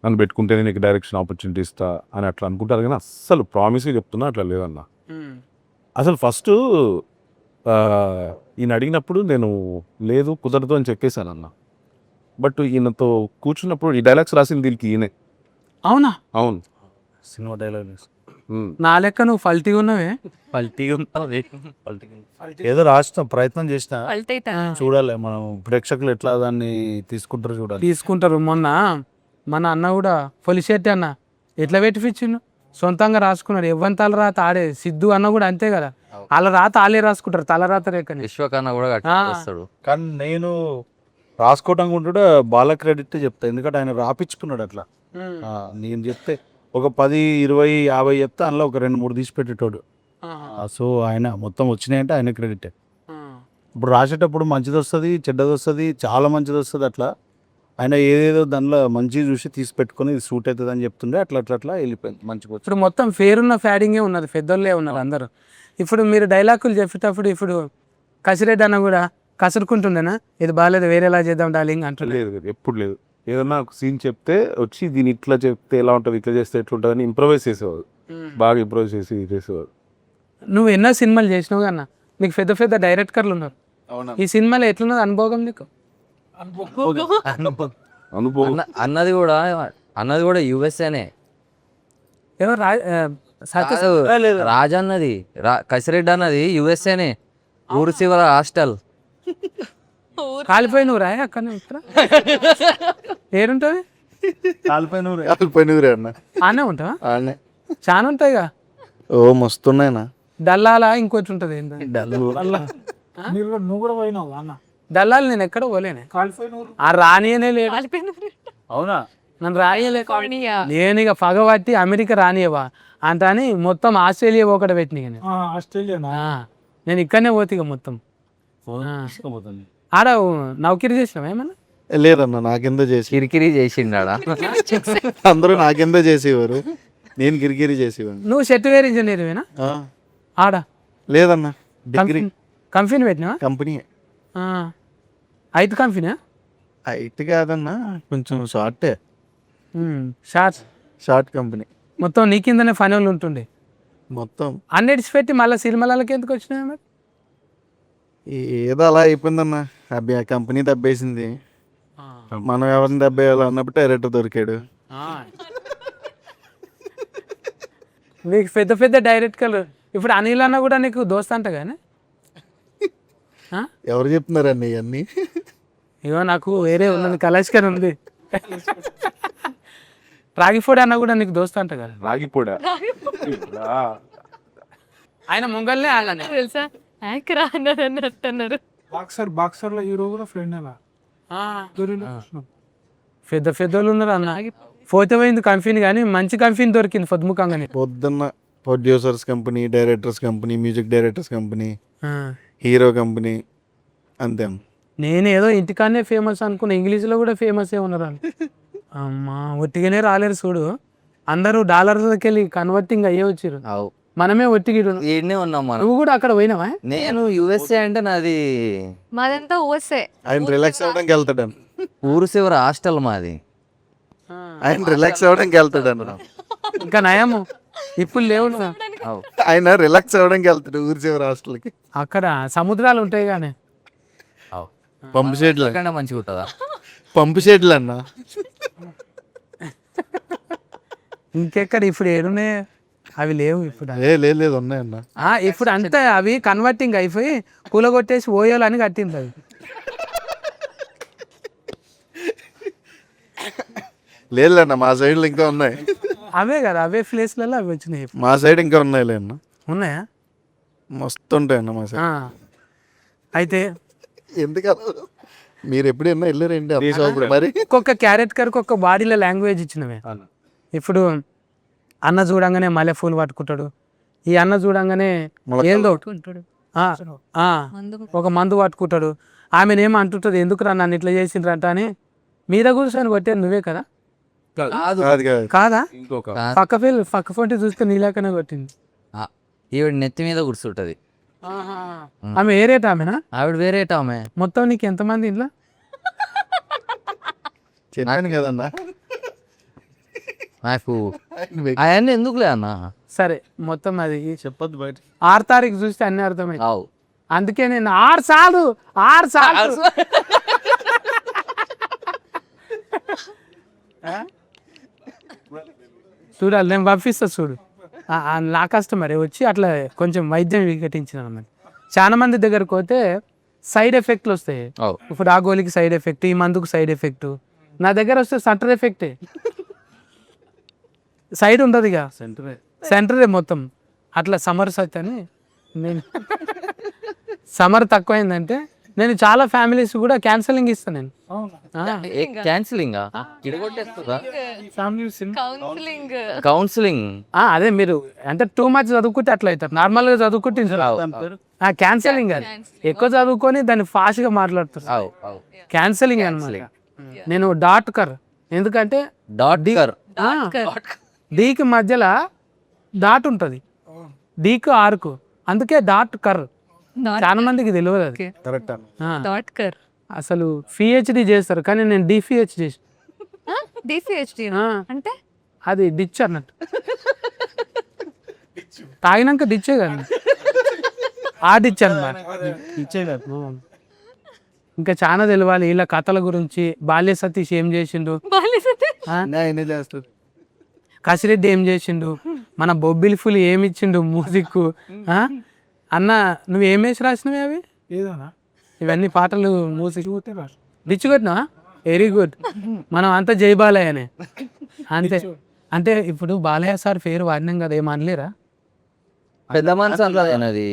Speaker 6: నన్ను పెట్టుకుంటే నీకు డైరెక్షన్ ఆపర్చునిటీ ఇస్తా అని అట్లా అనుకుంటారు. కానీ అస్సలు ప్రామిస్గా చెప్తున్నా అట్లా లేదన్న. అసలు ఫస్ట్ ఈయన అడిగినప్పుడు నేను లేదు కుదరదు అని చెప్పేశాను అన్న. బట్ ఈయనతో కూర్చున్నప్పుడు ఈ డైలాగ్స్ రాసింది దీనికి ఈయనే.
Speaker 1: అవునా?
Speaker 6: అవును.
Speaker 7: సినిమా డైలాగ్
Speaker 1: నా లెక్క నువ్వు ఫల్టీగా ఉన్నవే.
Speaker 7: ఏదో రాసిన ప్రయత్నం చేసిన,
Speaker 3: పల్తైతా.
Speaker 7: చూడాలి మనం ప్రేక్షకులు ఎట్లా దాన్ని తీసుకుంటారో చూడాలి.
Speaker 1: తీసుకుంటారు. మొన్న మన అన్న కూడా పొలిశెట్టి అన్న ఎట్లా పెట్టిపించిండు, సొంతంగా రాసుకున్నాడు. ఎవ్వని తల రాత ఆడే. సిద్ధు అన్న కూడా అంతే కదా, వాళ్ళ రాత వాళ్ళే రాసుకుంటారు, తల రాత రేకని.
Speaker 2: విశ్వకన్నా కూడా వస్తాడు.
Speaker 7: కానీ నేను రాసుకోవటం కూడా బాల క్రెడిట్ చెప్తా, ఎందుకంటే ఆయన రాపించుకున్నాడు అట్లా. నేను చెప్తే ఒక 10, 20, 50 చెప్తే అందులో ఒక 2-3 తీసి పెట్టేటోడు. సో ఆయన మొత్తం వచ్చినాయంటే ఆయన క్రెడిట్. ఇప్పుడు రాసేటప్పుడు మంచిది వస్తుంది, చెడ్డది వస్తుంది, చాలా మంచిది వస్తుంది. అట్లా ఆయన ఏదేదో దానిలో మంచిగా చూసి తీసి పెట్టుకొని ఇది సూట్ అవుతుంది అని చెప్తుండే, అట్లా అట్లా అట్లా వెళ్ళిపోయింది మంచిగా.
Speaker 1: ఇప్పుడు మొత్తం ఫేరున్న ఫ్యాడింగే ఉన్నది, పెద్దోళ్ళే ఉన్నారు అందరూ. ఇప్పుడు మీరు డైలాగులు చెప్పేటప్పుడు ఇప్పుడు కసిరెడ్డి అన్న కూడా కసురుకుంటుండేనా, ఇది బాగాలేదు వేరేలా చేద్దాం డార్లింగ్ అంటుండే?
Speaker 6: లేదు లేదు, ఎప్పుడు లేదు. ఏదన్నా ఒక సీన్ చెప్తే వచ్చి దీన్ని ఇట్లా చెప్తే ఎలా ఉంటుంది, ఇట్లా చేస్తే ఎట్లా ఉంటుంది అని ఇంప్రవైజ్ చేసేవాడు. బాగా ఇంప్రవైజ్ చేసి చేసేవాడు.
Speaker 1: నువ్వు ఎన్నో సినిమాలు చేసినావు అన్న, నీకు పెద్ద పెద్ద డైరెక్టర్లు ఉన్నారు. ఈ సినిమాలో ఎట్లున్నది అనుభవం నీకు?
Speaker 6: అనుభవం
Speaker 2: అన్నది కూడా యుఎస్ఏనే.
Speaker 1: ఎవరు
Speaker 2: రాజా అన్నది కసిరెడ్డి అన్నది యుఎస్ఏనే. ఊరు శివర హాస్టల్.
Speaker 1: కాలిపోయి నువ్వు రాయ అక్కడ ఏడుంటుంది?
Speaker 7: కాలిపోయినూరే అన్న.
Speaker 1: ఆనే ఉంటావా?
Speaker 7: ఆడనే
Speaker 1: చాలా ఉంటాయిగా.
Speaker 7: ఓ మస్తున్నాయినా.
Speaker 1: డల్లాలా ఇంకోటి ఉంటుంది ఏంటంటే
Speaker 4: నువ్వు కూడా పోయినావు అన్న?
Speaker 1: దల్లాలు నేను ఎక్కడ పోలేనే,
Speaker 4: కాలిపోయినూరు.
Speaker 1: ఆ రానియనే లేడు.
Speaker 7: అవునా?
Speaker 1: నన్ను రానియలేక నేను ఇక పగబట్టి అమెరికా రానియవా అంట అని మొత్తం ఆస్ట్రేలియా ఒకటి పెట్టిన.
Speaker 4: ఆస్ట్రేలియానా?
Speaker 1: నేను ఇక్కడనే పోతే ఇక మొత్తం ఆడ నౌకరీ చేసినావా ఏమన్నా?
Speaker 7: లేదన్న, నాకెంత చేసి
Speaker 2: కిరికిరి చేసిండా.
Speaker 7: అందరూ నాకెంత చేసేవారు, నేను గిరిగిరి చేసేవాడు.
Speaker 1: నువ్వు సాఫ్ట్వేర్ ఇంజనీర్వేనా ఆడ?
Speaker 7: లేదన్న, డిగ్రీ
Speaker 1: కంపెనీ పెట్టినావా?
Speaker 7: కంపెనీ.
Speaker 1: IT company?
Speaker 7: ఐటీ కాదన్న, కొంచెం షార్టే. Short company.
Speaker 1: మొత్తం నీ కిందనే పని వాళ్ళు ఉంటుండే
Speaker 7: మొత్తం.
Speaker 1: అన్నిటిసి పెట్టి మళ్ళీ సినిమాలకి ఎందుకు వచ్చినాయి మరి?
Speaker 7: ఏదో అలా అయిపోయిందన్న, ఆ కంపెనీ దెబ్బేసింది. మనం ఎవరిని దెబ్బేయాలి అన్నప్పుడు డైరెక్టర్ దొరికాడు.
Speaker 1: నీకు పెద్ద పెద్ద డైరెక్టర్లు ఇప్పుడు అనిల్ అన్న కూడా నీకు దోస్త్ అంట కానీ
Speaker 7: ఎవరు చెప్తున్నారండి ఇవన్నీ?
Speaker 1: ఇగో నాకు వేరే ఉన్నది, కలాష్కర్ ఉంది. రాగిపోడి అన్న కూడా నీకు దోస్త్ అంట కదా?
Speaker 6: రాగిపోడా
Speaker 1: ఆయన ముంగల్నే అలానే
Speaker 3: తెలుసా, యాక్రా అన్నారు.
Speaker 4: బాక్సర్ లో హీరో కూడా ఫ్రెండ్ అలా.
Speaker 1: పెద్ద పెద్దోళ్ళు ఉన్నారు అన్న. పోతే పోయింది కంపెనీ, కానీ మంచి కంపెనీ దొరికింది పొద్దుముఖంగానే.
Speaker 7: పొద్దున్న producers company, directors company, music directors company, hero company, అంతే.
Speaker 1: నేనేదో ఇంటికానే ఫేమస్ అనుకున్నా, ఇంగ్లీష్లో కూడా ఫేమసే ఉన్నారు అని. అమ్మా ఒట్టిగానే రాలేరు చూడు, అందరూ డాలర్స్కి వెళ్ళి కన్వర్టింగ్ అయ్యే వచ్చారు, మనమే ఒట్టిగిడు.
Speaker 2: ఈడనే ఉన్నాం మనం.
Speaker 1: నువ్వు కూడా అక్కడ పోయినావా?
Speaker 2: నేను యుఎస్ఏ అంటే నాది
Speaker 3: మాదంతా ఊసే.
Speaker 7: ఆయన రిలాక్స్ అవ్వడానికి వెళ్తాడు.
Speaker 2: ఊరు శివర హాస్టల్ మాది.
Speaker 7: ఆయన రిలాక్స్ అవ్వడానికి వెళ్తాడు అన్న.
Speaker 1: ఇంకా నయము ఇప్పుడు లేవు.
Speaker 7: ఆయన రిలాక్స్ అవ్వడానికి వెళ్తాడు ఊరి చివరి హాస్టల్కి.
Speaker 1: అక్కడ సముద్రాలు ఉంటాయి కానీ
Speaker 7: పంపు షెడ్లు
Speaker 2: మంచిగా ఉంటుందా?
Speaker 7: పంపు షెడ్లు అన్న.
Speaker 1: ఇంకెక్కడ ఇప్పుడు ఏడున్నాయి అవి? లేవు ఇప్పుడు.
Speaker 7: లేదు ఉన్నాయన్న.
Speaker 1: ఇప్పుడు అంతా అవి కన్వర్టింగ్ అయిపోయి కూలగొట్టేసి ఓయోలు అని కట్టింది అవి.
Speaker 5: లేదులేన్న మా సైడ్లో ఇంకా ఉన్నాయి.
Speaker 1: అవే కదా, అవే ప్లేస్లలో అవి వచ్చినాయి.
Speaker 5: మా సైడ్ ఇంకా ఉన్నాయి లేన్న,
Speaker 1: ఉన్నాయా?
Speaker 5: మస్తు ఉంటాయన్న మా సైడ్.
Speaker 1: ఆ. అయితే
Speaker 5: ఎందుకన్నా మీరు ఎప్పుడైనా వెళ్ళారండి మరి?
Speaker 1: ఒక్కొక్క క్యారెట్ కర్కి ఒక్క బాడీలో లాంగ్వేజ్ ఇచ్చినవే. ఇప్పుడు అన్న చూడంగానే మల్లె పూలు పట్టుకుంటాడు, ఈ అన్న చూడంగానే ఏందో ఒక మందు పట్టుకుంటాడు, ఆమెనేమో అంటుంటుంది ఎందుకురా నన్ను ఇట్లా చేసిండ్రంట అని. మీద కూర్చొని కొట్టేది నువ్వే కదా?
Speaker 5: కాదు కాదు.
Speaker 1: కాదా?
Speaker 6: ఇంకొక
Speaker 1: పక్క ఫోన్ చూస్తే నీలాకనే కొట్టింది.
Speaker 2: ఈవిడ నెత్తి మీద కూర్చుంటది.
Speaker 1: ఆమె ఏ రేట్ ఆమెనా?
Speaker 2: ఆవిడ వేరేట ఆమె.
Speaker 1: మొత్తం నీకు ఎంతమంది ఇంట్లో?
Speaker 5: చెప్పాను కదన్నా.
Speaker 2: నాకు అవన్నీ ఎందుకులే అన్న.
Speaker 1: సరే మొత్తం అది
Speaker 7: చెప్పొద్దు బయట.
Speaker 1: 6 తారీఖు చూస్తే అన్ని అర్థమైంది.
Speaker 2: అవు
Speaker 1: అందుకే నేను 6 సార్లు చూడాలి, నేను పంపిస్తా చూడు. నా కస్టమరే వచ్చి అట్లా కొంచెం వైద్యం వికటించిన అన్నమాట. చాలా మంది దగ్గరకు పోతే సైడ్ ఎఫెక్ట్లు వస్తాయి.
Speaker 2: అవు
Speaker 1: ఇప్పుడు ఆ గోలికి సైడ్ ఎఫెక్ట్, ఈ మందుకు సైడ్ ఎఫెక్ట్. నా దగ్గర వస్తే సెంటర్ ఎఫెక్టే, సైడ్ ఉండదు ఇక, సెంటరే మొత్తం. అట్లా సమర్ సత్ అని నేను సమర్ తక్కువైందంటే నేను చాలా ఫ్యామిలీస్ కూడా క్యాన్సలింగ్ ఇస్తాను నేను.
Speaker 2: Cancelling counselling.
Speaker 1: అదే మీరు అంటే టూ మచ్ చదువుకుంటే అట్లా అవుతారు, నార్మల్గా చదువుకుంటే క్యాన్సలింగ్ అది ఎక్కువ చదువుకొని దాన్ని ఫాస్ట్గా మాట్లాడుతారు. క్యాన్సలింగ్ అన్నమాట. నేను డాట్ కర్, ఎందుకంటే డీకి మధ్యలో డాట్ ఉంటుంది, డీకు ఆర్కు, అందుకే డాట్ కర్. చాలా మందికి తెలియదు అది.
Speaker 5: కరెక్ట్ అన్న.
Speaker 1: అసలు పిహెచ్డి చేస్తారు కానీ నేను డిపిహెచ్ చేసి
Speaker 3: డిసిహెచ్డి అంటే
Speaker 1: అది డిచ్ అన్నట్టు. తాగినాక డిచ్చే కదా, ఆ డిచ్ అన్నమాట. ఇంకా చాలా తెలియాలి వీళ్ళ కథల గురించి. బాల్య సతీష్ ఏం చేసిండు,
Speaker 5: చేస్తారు
Speaker 1: కసిరెడ్డి ఏం చేసిండు, మన బొబ్బిలి ఫుల్ ఏమి ఇచ్చిండు మ్యూజిక్. అన్న నువ్వు ఏం వేసి రాసినవి అవి?
Speaker 4: ఏదన్నా
Speaker 1: ఇవన్నీ పాటలు మ్యూజిక్ డిచ్ కొట్టినా? Very good. మనం అంతా జై బాలయ్య అనే అంతే. అంటే ఇప్పుడు బాలయ్య సార్ పేరు వాడినాం కదా, ఏమనలేరా?
Speaker 2: పెద్ద మనసు అంతది,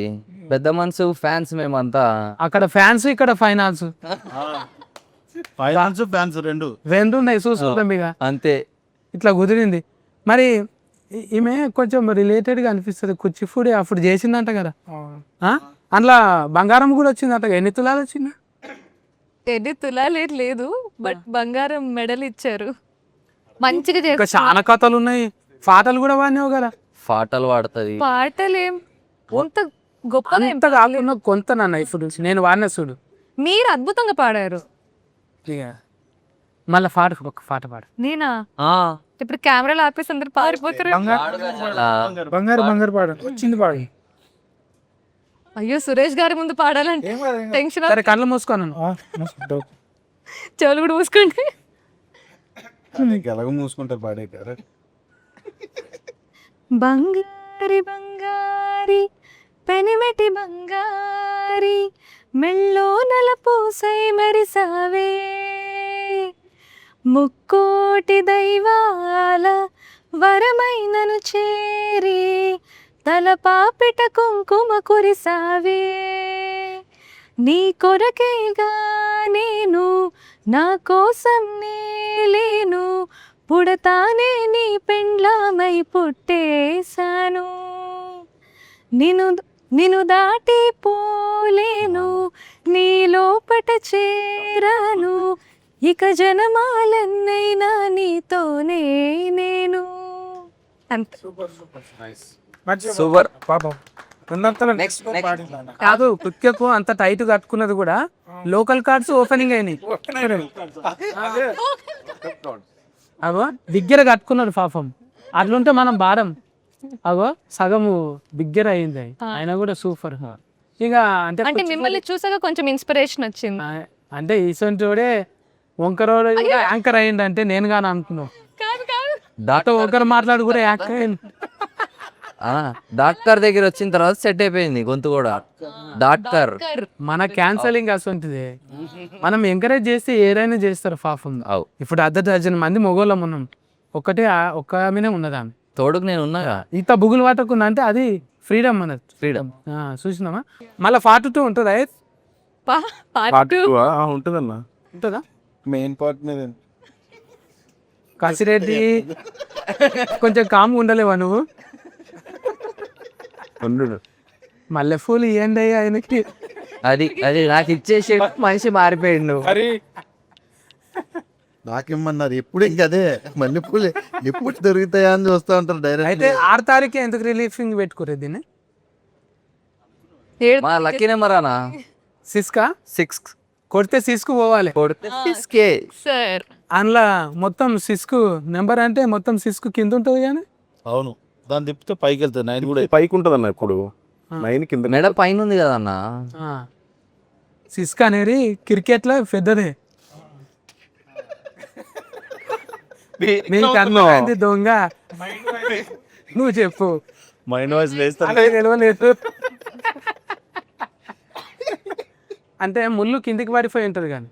Speaker 2: పెద్ద మనసు ఫ్యాన్స్ మేమంతా.
Speaker 1: అక్కడ ఫ్యాన్స్, ఇక్కడ ఫైనాన్స్
Speaker 7: ఫ్యాన్స్
Speaker 1: రెండు ఉన్నాయి, చూసుకుంటాం ఇక
Speaker 2: అంతే.
Speaker 1: ఇట్లా కుదిరింది. మరి ఈమె కొంచెం రిలేటెడ్గా అనిపిస్తుంది. కూచిపూడి అప్పుడు చేసిందంట కదా, అందులో బంగారం కూడా వచ్చిందంట. ఎన్ని తులాలు వచ్చిందా?
Speaker 3: 10 తులాలు లేదు, బట్ బంగారం మెడల్ ఇచ్చారు. మంచిగా
Speaker 1: ఇంకా
Speaker 3: చేస్తారు.
Speaker 1: చాలా కథలు ఉన్నాయి, పాటలు కూడా వాడినావు కదా.
Speaker 2: పాటలు పాడుతుంది.
Speaker 3: పాటలేం అంత గొప్పగా ఏం
Speaker 1: అంత కాకుండా కొంత నాన్న ఇప్పుడు నేను వాడిన చూడు.
Speaker 3: మీరు అద్భుతంగా పాడారు.
Speaker 1: ఇక మళ్ళీ పాట, ఒక పాట పాడు.
Speaker 3: నేనా? ఇప్పుడు కెమెరాలు ఆపేసి అందరు పారిపోతారు.
Speaker 4: బంగారు బంగారు పాడు వచ్చింది పాడు.
Speaker 3: అయ్యో సురేష్ గారి ముందు పాడాలంటే టెన్షన్.
Speaker 1: సరే కళ్ళు మూసుకోను.
Speaker 3: చెవులు కూడా మూసుకోండి.
Speaker 5: ఎలాగ మూసుకుంటారు పాడే కదా.
Speaker 3: బంగారి బంగారి పెనిమెటి బంగారి మెళ్ళో నలపూసై మరిసావే, ముక్కోటి దైవాల వరమైనను చేరి తలపాపిట కుంకుమ కురిసావే. నీ కొరకేగా నేను, నా కోసం నేలేను, పుడతానే నీ పెండ్లామై పుట్టేశాను. నిన్ను దాటి పోలేను, నీ లోపట చేరాను, ఇక జనమాలన్నైనా నీతోనే నేను. అంతే.
Speaker 2: సూపర్.
Speaker 4: పాపం
Speaker 1: కాదు కుక్కెకు అంత టైట్ కట్టుకున్నది కూడా లోకల్ కార్డ్స్ ఓపెనింగ్ అయినాయి. అగో బిగ్గర కట్టుకున్నాడు పాపం. అట్లుంటే మనం భారం. అగో సగము బిగ్గర అయింది, ఆయన కూడా సూపర్. ఇక
Speaker 3: అంటే మిమ్మల్ని చూసాక కొంచెం ఇన్స్పిరేషన్ వచ్చింది.
Speaker 1: అంటే ఈసొంటోడే వంకరోడు యాంకర్ అయ్యింది అంటే నేను కానీ అనుకున్నావు. డాక్టర్ ఒకరు మాట్లాడు కూడా యాంకర్ అయింది.
Speaker 2: డాక్టర్ దగ్గర వచ్చిన తర్వాత సెట్ అయిపోయింది గొంతు కూడా. డాక్టర్
Speaker 1: మన క్యాన్సలింగ్ అసంటిది. మనం ఎంకరేజ్ చేస్తే ఏదైనా చేస్తారు పాపం.
Speaker 2: అవు
Speaker 1: ఇప్పుడు 1/2 మంది మొగోళ్ళం ఉన్నాం, ఒక్క ఆమెనే ఉన్నది ఆమె.
Speaker 2: తోడుకు నేను ఉన్నాగా.
Speaker 1: ఇంత బుగులు పట్టకుండా అంటే అది ఫ్రీడమ్ అన్నది.
Speaker 2: ఫ్రీడమ్.
Speaker 1: చూసినామా? మళ్ళీ 42 ఉంటుందా?
Speaker 6: ఉంటుందన్న.
Speaker 1: ఉంటుందా?
Speaker 5: మెయిన్ పార్ట్ మీద
Speaker 1: కాశిరెడ్డి కొంచెం కామ్గా ఉండలేవా నువ్వు? మల్లెపూలు ఇవ్వండి అయ్యా ఆయనకి.
Speaker 2: అది అది నాకు ఇచ్చేసి మనిషి మారిపోయిండు.
Speaker 5: నాకేమన్నారు ఎప్పుడు ఇంక అదే మల్లెపూలు ఎప్పుడు దొరుకుతాయా అని చూస్తూ ఉంటారు డైరెక్ట్.
Speaker 1: అయితే 6 తారీఖు ఎందుకు రిలీఫింగ్ పెట్టుకోరు దీన్ని?
Speaker 2: మా లక్కీ నెంబర్ అన్న
Speaker 1: సిస్కా
Speaker 2: 6
Speaker 1: కొడితే సిస్కు పోవాలి.
Speaker 2: కొడితే 6K.
Speaker 3: సార్
Speaker 1: అందులో మొత్తం సిస్కు నెంబర్ అంటే మొత్తం సిస్కు కింద ఉంటుంది కానీ
Speaker 7: అవును, దాన్ని తిప్పితే పైకి వెళ్తుంది. 9 కూడా
Speaker 6: పైకి ఉంటుంది అన్న, ఇప్పుడు 9 కింద.
Speaker 2: మెడ పైన ఉంది కదన్న.
Speaker 1: సిస్క్ అనేది క్రికెట్లో పెద్దదే. నీకు అర్థమైంది దొంగ, నువ్వు చెప్పు.
Speaker 7: మైండ్ వాయిస్ వేస్తా.
Speaker 1: అదే నిలవలేదు అంటే ముళ్ళు కిందికి పడిపోయి ఉంటుంది కానీ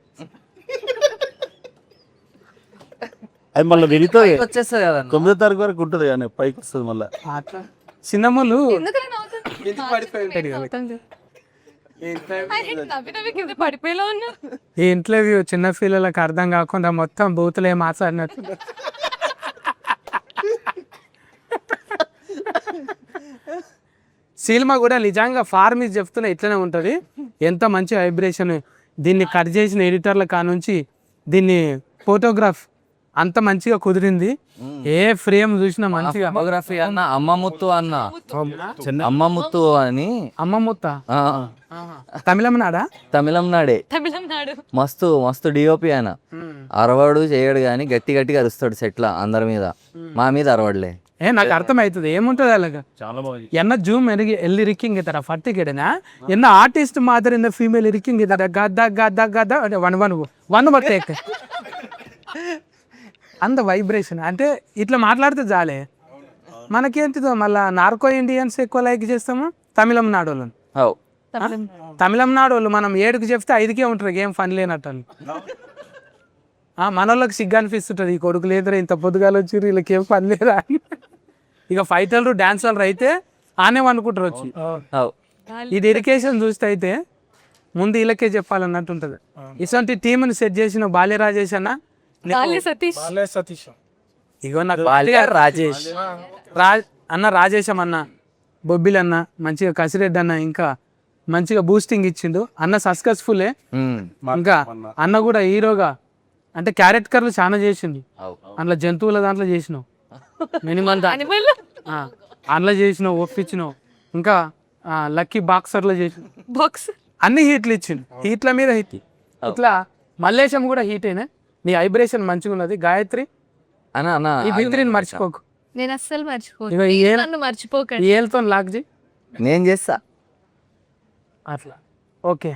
Speaker 7: అది మళ్ళీ వెళుతుంది.
Speaker 2: వచ్చేస్తుంది కదన్న.
Speaker 7: 9వ తారీఖు వరకు ఉంటుంది కానీ పైకి వస్తుంది మళ్ళీ.
Speaker 1: అట్లా చిన్న ముళ్ళు
Speaker 3: ఎందుకలా నవ్వుతుంది?
Speaker 1: కిందికి పడిపోయి ఉంటుంది కదా.
Speaker 3: పడిపోయేలా ఉన్నా.
Speaker 1: ఈ ఇంటర్వ్యూ చిన్న పిల్లలకు అర్థం కాకుండా మొత్తం బూతులే మాట్లాడినట్టు. సినిమా కూడా నిజంగా ఫార్మీస్ చెప్తున్నా ఇట్లనే ఉంటుంది. ఎంత మంచి వైబ్రేషన్. దీన్ని కట్ చేసిన ఎడిటర్ల కానుంచి దీన్ని ఫోటోగ్రాఫ్ అంత మంచిగా కుదిరింది. ఏ ఫ్రేమ్ చూసినా మంచిగా.
Speaker 2: ఫోటోగ్రఫీ అన్న అమ్మముత్తు అన్న, అమ్మముత్తు అని.
Speaker 1: అమ్మమ్ముత్త
Speaker 2: ఆ,
Speaker 1: తమిళనాడా?
Speaker 2: తమిళనాడే.
Speaker 3: తమిళనాడు.
Speaker 2: మస్తు మస్తు డిఓపి ఆయన. అరవడు చేయడు కానీ గట్టి గట్టిగా అరుస్తాడు సెట్ల అందరి మీద. మా మీద అరవడలే.
Speaker 1: నాకు అర్థమవుతుంది ఏముంటుంది అలాగా.
Speaker 7: చాలా బాగుంది.
Speaker 1: என்ன ஜூம் எனக்கு எல்லி இருக்கீங்க தர ஃபட்டு கேடுனா என்ன ஆர்டிஸ்ட் மாதிரி இந்த ஃபீமேல் இருக்கீங்க தர கதா கதா கதா వన్ టేక్ అంత వైబ్రేషన్ అంటే ఇట్లా మాట్లాడితే చాలే. మనకేంటిదో మళ్ళీ నార్కో ఇండియన్స్ ఎక్కువ లైక్ చేస్తాము తమిళనాడు వాళ్ళని.
Speaker 2: అవు
Speaker 1: తమిళనాడు వాళ్ళు మనం 7కి చెప్తే 5కే ఉంటారు, ఏం పని లేనట్టు. మన వాళ్ళకి సిగ్గు అనిపిస్తుంటుంది, ఈ కొడుకు లేదురా ఇంత పొద్దుగాలు వచ్చి వీళ్ళకి ఏం పని లేదా. ఇక ఫైటర్లు డాన్సర్లు అయితే ఆనే అనుకుంటారు వచ్చి.
Speaker 2: అవు
Speaker 1: ఈ డెడికేషన్ చూస్తే అయితే ముందు వీళ్ళకే చెప్పాలన్నట్టు ఉంటుంది. ఇటువంటి టీంని సెట్ చేసిన బాల్య రాజేష్ అన్న,
Speaker 3: సతీష్.
Speaker 4: సతీష్
Speaker 1: ఇగో నాకు
Speaker 2: బాల్య రాజేష్
Speaker 1: అన్న, రాజేశం అన్న, బొబ్బిల్ అన్న, మంచిగా కసిరెడ్డి అన్న ఇంకా మంచిగా బూస్టింగ్ ఇచ్చిండు అన్న. సక్సెస్ఫుల్లే. ఇంకా అన్న కూడా హీరోగా అంటే క్యారెక్టర్లు చాలా చేసిండు. అందులో జంతువుల దాంట్లో చేసినావు, మినిమం అందులో చేసినావు, ఒప్పించినావు. ఇంకా లక్కీ బాక్సర్లో చేసిన
Speaker 3: బాక్స్
Speaker 1: అన్ని హీట్లు ఇచ్చిండు, హీట్ల మీద హీట్. ఇట్లా మల్లేశం కూడా హీట్ అయినా. నీ వైబ్రేషన్ మంచిగా ఉన్నది. గాయత్రి
Speaker 2: అన్న అన్న
Speaker 1: ఈ బిత్రిని మర్చిపోకు.
Speaker 3: నేను అస్సలు మర్చిపోను.
Speaker 1: ఇగో ఈ ఏల్-
Speaker 3: నన్ను మర్చిపోకండి.
Speaker 1: ఈ ఏళ్ళతో లాక్ చేయి
Speaker 2: నేను చేస్తా.
Speaker 1: అట్లా. ఓకే.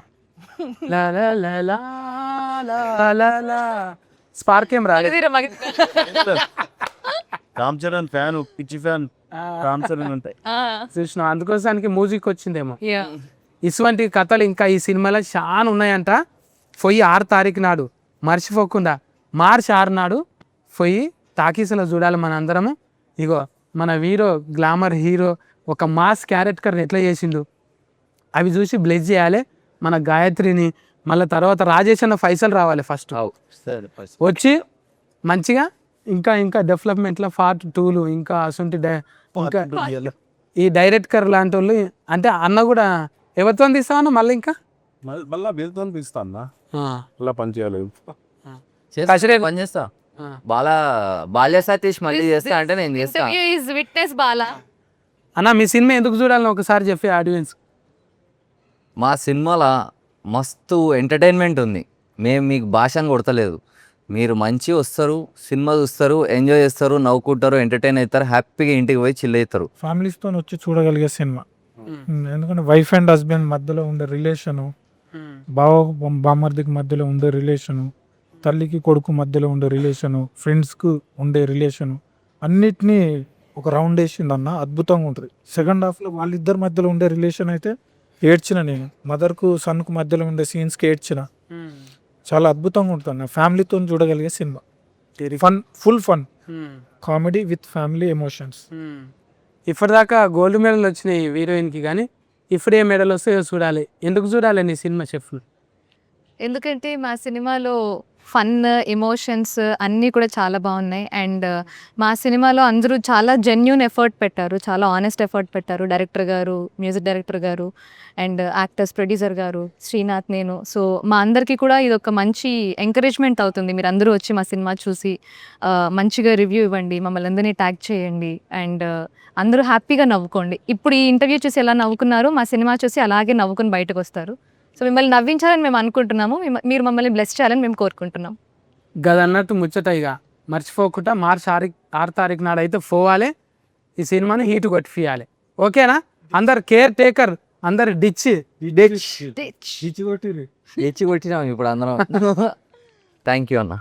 Speaker 1: లా లా లా లా లా లా లా. స్పార్క్ ఏం రాలేదు.
Speaker 7: రామ్ చరణ్ ఫ్యాన్, పిచ్చి ఫ్యాన్ రామ్ చరణ్ ఉంటాయి.
Speaker 1: చూసినావు, అందుకోసానికి మ్యూజిక్ వచ్చిందేమో. ఇటువంటి కథలు ఇంకా ఈ సినిమాలో చాలా ఉన్నాయంట. పొయ్యి 6 తారీఖు నాడు మర్చిపోకుండా, మార్చి 6 నాడు పొయ్యి టాకీస్లో చూడాలి మన అందరము. ఇగో మన హీరో, గ్లామర్ హీరో ఒక మాస్ క్యారెక్టర్ని ఎట్లా చేసిండు అవి చూసి బ్లెస్ చేయాలి మన గాయత్రిని. మళ్ళీ తర్వాత రాజేష్ అన్న పైసలు రావాలి ఫస్ట్ వచ్చి మంచిగా ఇంకా ఇంకా డెవలప్మెంట్లో పార్ట్ 2లు ఇంకా అసంటి ఇంకా ఈ డైరెక్టర్ లాంటి వాళ్ళు అంటే అన్న కూడా ఎవరితో తీస్తామన్నా మళ్ళీ ఇంకా
Speaker 6: మళ్ళీ వీళ్ళతో తీస్తా అన్న, మళ్ళీ పని చేయాలి.
Speaker 2: పని చేస్తా. బాల్య సతీష్ మళ్ళీ చేస్తా అంటే నేను చేస్తా.
Speaker 3: విట్నెస్ బాలా.
Speaker 1: అన్న మీ సినిమా ఎందుకు చూడాలని ఒకసారి చెప్పి ఆడియన్స్.
Speaker 2: మా సినిమాలో మస్తు ఎంటర్టైన్మెంట్ ఉంది. మేము మీకు భాషను కొడతలేదు. మీరు మంచి వస్తారు, సినిమా చూస్తారు, ఎంజాయ్ చేస్తారు, నవ్వుకుంటారు, ఎంటర్టైన్ అవుతారు, హ్యాపీగా ఇంటికి పోయి చిల్ అవుతారు.
Speaker 4: ఫ్యామిలీస్తో వచ్చి చూడగలిగే సినిమా. ఎందుకంటే వైఫ్ అండ్ హస్బెండ్ మధ్యలో ఉండే రిలేషను, బావ బామర్దికి మధ్యలో ఉండే రిలేషను, తల్లికి కొడుకు మధ్యలో ఉండే రిలేషను, ఫ్రెండ్స్కు ఉండే రిలేషను, అన్నిటినీ ఒక రౌండ్ వేసింది అన్న. అద్భుతంగా ఉంటుంది. సెకండ్ హాఫ్లో వాళ్ళిద్దరి మధ్యలో ఉండే రిలేషన్ అయితే ఏడ్చిన నేను మదర్కు సన్కు మధ్యలో ఉండే సీన్స్కి ఏడ్చిన. చాలా అద్భుతంగా ఉంటుంది, ఫ్యామిలీతో చూడగలిగే cinema. Fun, full fun comedy with family emotions.
Speaker 1: ఇప్పటిదాకా గోల్డ్ మెడల్ వచ్చినాయి హీరోయిన్కి, కానీ ఇప్పుడు ఏ మెడల్ వస్తాయో చూడాలి. ఎందుకు చూడాలి నీ సినిమా చెఫ్లు?
Speaker 3: ఎందుకంటే మా సినిమాలో ఫన్, ఎమోషన్స్ అన్నీ కూడా చాలా బాగున్నాయి. అండ్ మా సినిమాలో అందరూ చాలా జెన్యూన్ ఎఫర్ట్ పెట్టారు, చాలా ఆనెస్ట్ ఎఫర్ట్ పెట్టారు. డైరెక్టర్ గారు, మ్యూజిక్ డైరెక్టర్ గారు, అండ్ యాక్టర్స్, ప్రొడ్యూసర్ గారు, శ్రీనాథ్, నేను. సో మా అందరికీ కూడా ఇది ఒక మంచి ఎంకరేజ్మెంట్ అవుతుంది. మీరు అందరూ వచ్చి మా సినిమా చూసి మంచిగా రివ్యూ ఇవ్వండి, మమ్మల్ని అందరినీ ట్యాగ్ చేయండి, అండ్ అందరూ హ్యాపీగా నవ్వుకోండి. ఇప్పుడు ఈ ఇంటర్వ్యూ చూసి ఎలా నవ్వుకున్నారో మా సినిమా చూసి అలాగే నవ్వుకుని బయటకు వస్తారు. సో మిమ్మల్ని నవ్వించాలని మేము అనుకుంటున్నాము, మీరు మమ్మల్ని బ్లెస్ చేయాలని మేము కోరుకుంటున్నాం.
Speaker 1: గదన్నట్టు ముచ్చట ఇక మర్చిపోకుండా మార్చి 6 తారీఖు నాడు అయితే పోవాలి, ఈ సినిమాని హీట్ కొట్టియాలి. ఓకేనా? అందరు కేర్ టేకర్, అందరు డిచ్
Speaker 2: ఎచ్చి కొట్టినాం ఇప్పుడు అందరం. థ్యాంక్ యూ అన్న.